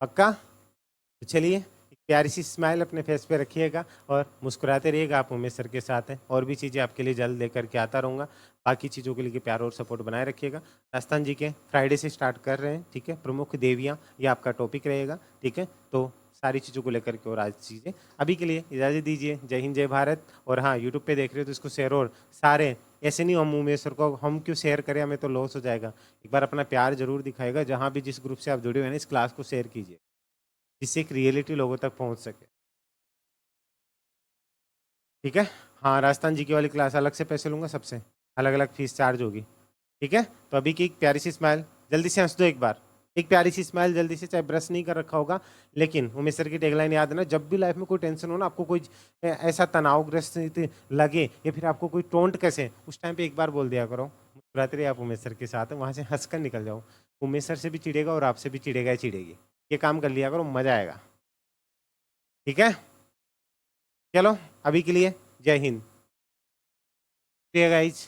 [SPEAKER 1] पक्का? तो चलिए एक प्यारी सी स्माइल अपने फेस पे रखिएगा और मुस्कुराते रहिएगा। आप उमेश सर के साथ हैं, और भी चीज़ें आपके लिए जल्द लेकर के आता रहूँगा। बाकी चीज़ों के लिए प्यार और सपोर्ट बनाए रखिएगा। राजस्थान जी के फ्राइडे से स्टार्ट कर रहे हैं, ठीक है। प्रमुख देवियाँ ये आपका टॉपिक रहेगा, ठीक है। तो सारी चीज़ों को लेकर के और आज चीज़ें, अभी के लिए इजाज़त दीजिए। जय हिंद, जय भारत। और हाँ, यूट्यूब पे देख रहे हो तो इसको शेयर, और सारे ऐसे नहीं हम उमेश सर को हम क्यों शेयर करें, हमें तो लॉस हो जाएगा। एक बार अपना प्यार जरूर दिखाएगा, जहाँ भी जिस ग्रुप से आप जुड़े हुए हैं इस क्लास को शेयर कीजिए, जिससे एक रियलिटी लोगों तक पहुंच सके, ठीक है। हाँ, राजस्थान जीके वाली क्लास अलग से पैसे लूंगा, सबसे अलग अलग फीस चार्ज होगी, ठीक है। तो अभी की एक प्यारी सी स्माइल, जल्दी से हंस दो एक बार, एक प्यारी सी स्माइल जल्दी से, चाहे ब्रश नहीं कर रखा होगा, लेकिन उमेश सर की टैगलाइन याद है ना, जब भी लाइफ में कोई टेंशन हो ना, आपको कोई ऐसा तनावग्रस्त लगे या फिर आपको कोई टोंट कैसे, उस टाइम पे एक बार बोल दिया करो, मुस्कुराते रहिए आप उमेश सर के साथ, वहाँ से हंस कर निकल जाओ। उमेश सर से भी चिड़ेगा और आपसे भी चिड़ेगा ही चिड़ेगी। ये काम कर लिया करो, मजा आएगा, ठीक है। चलो अभी के लिए जय हिंद, गाइज।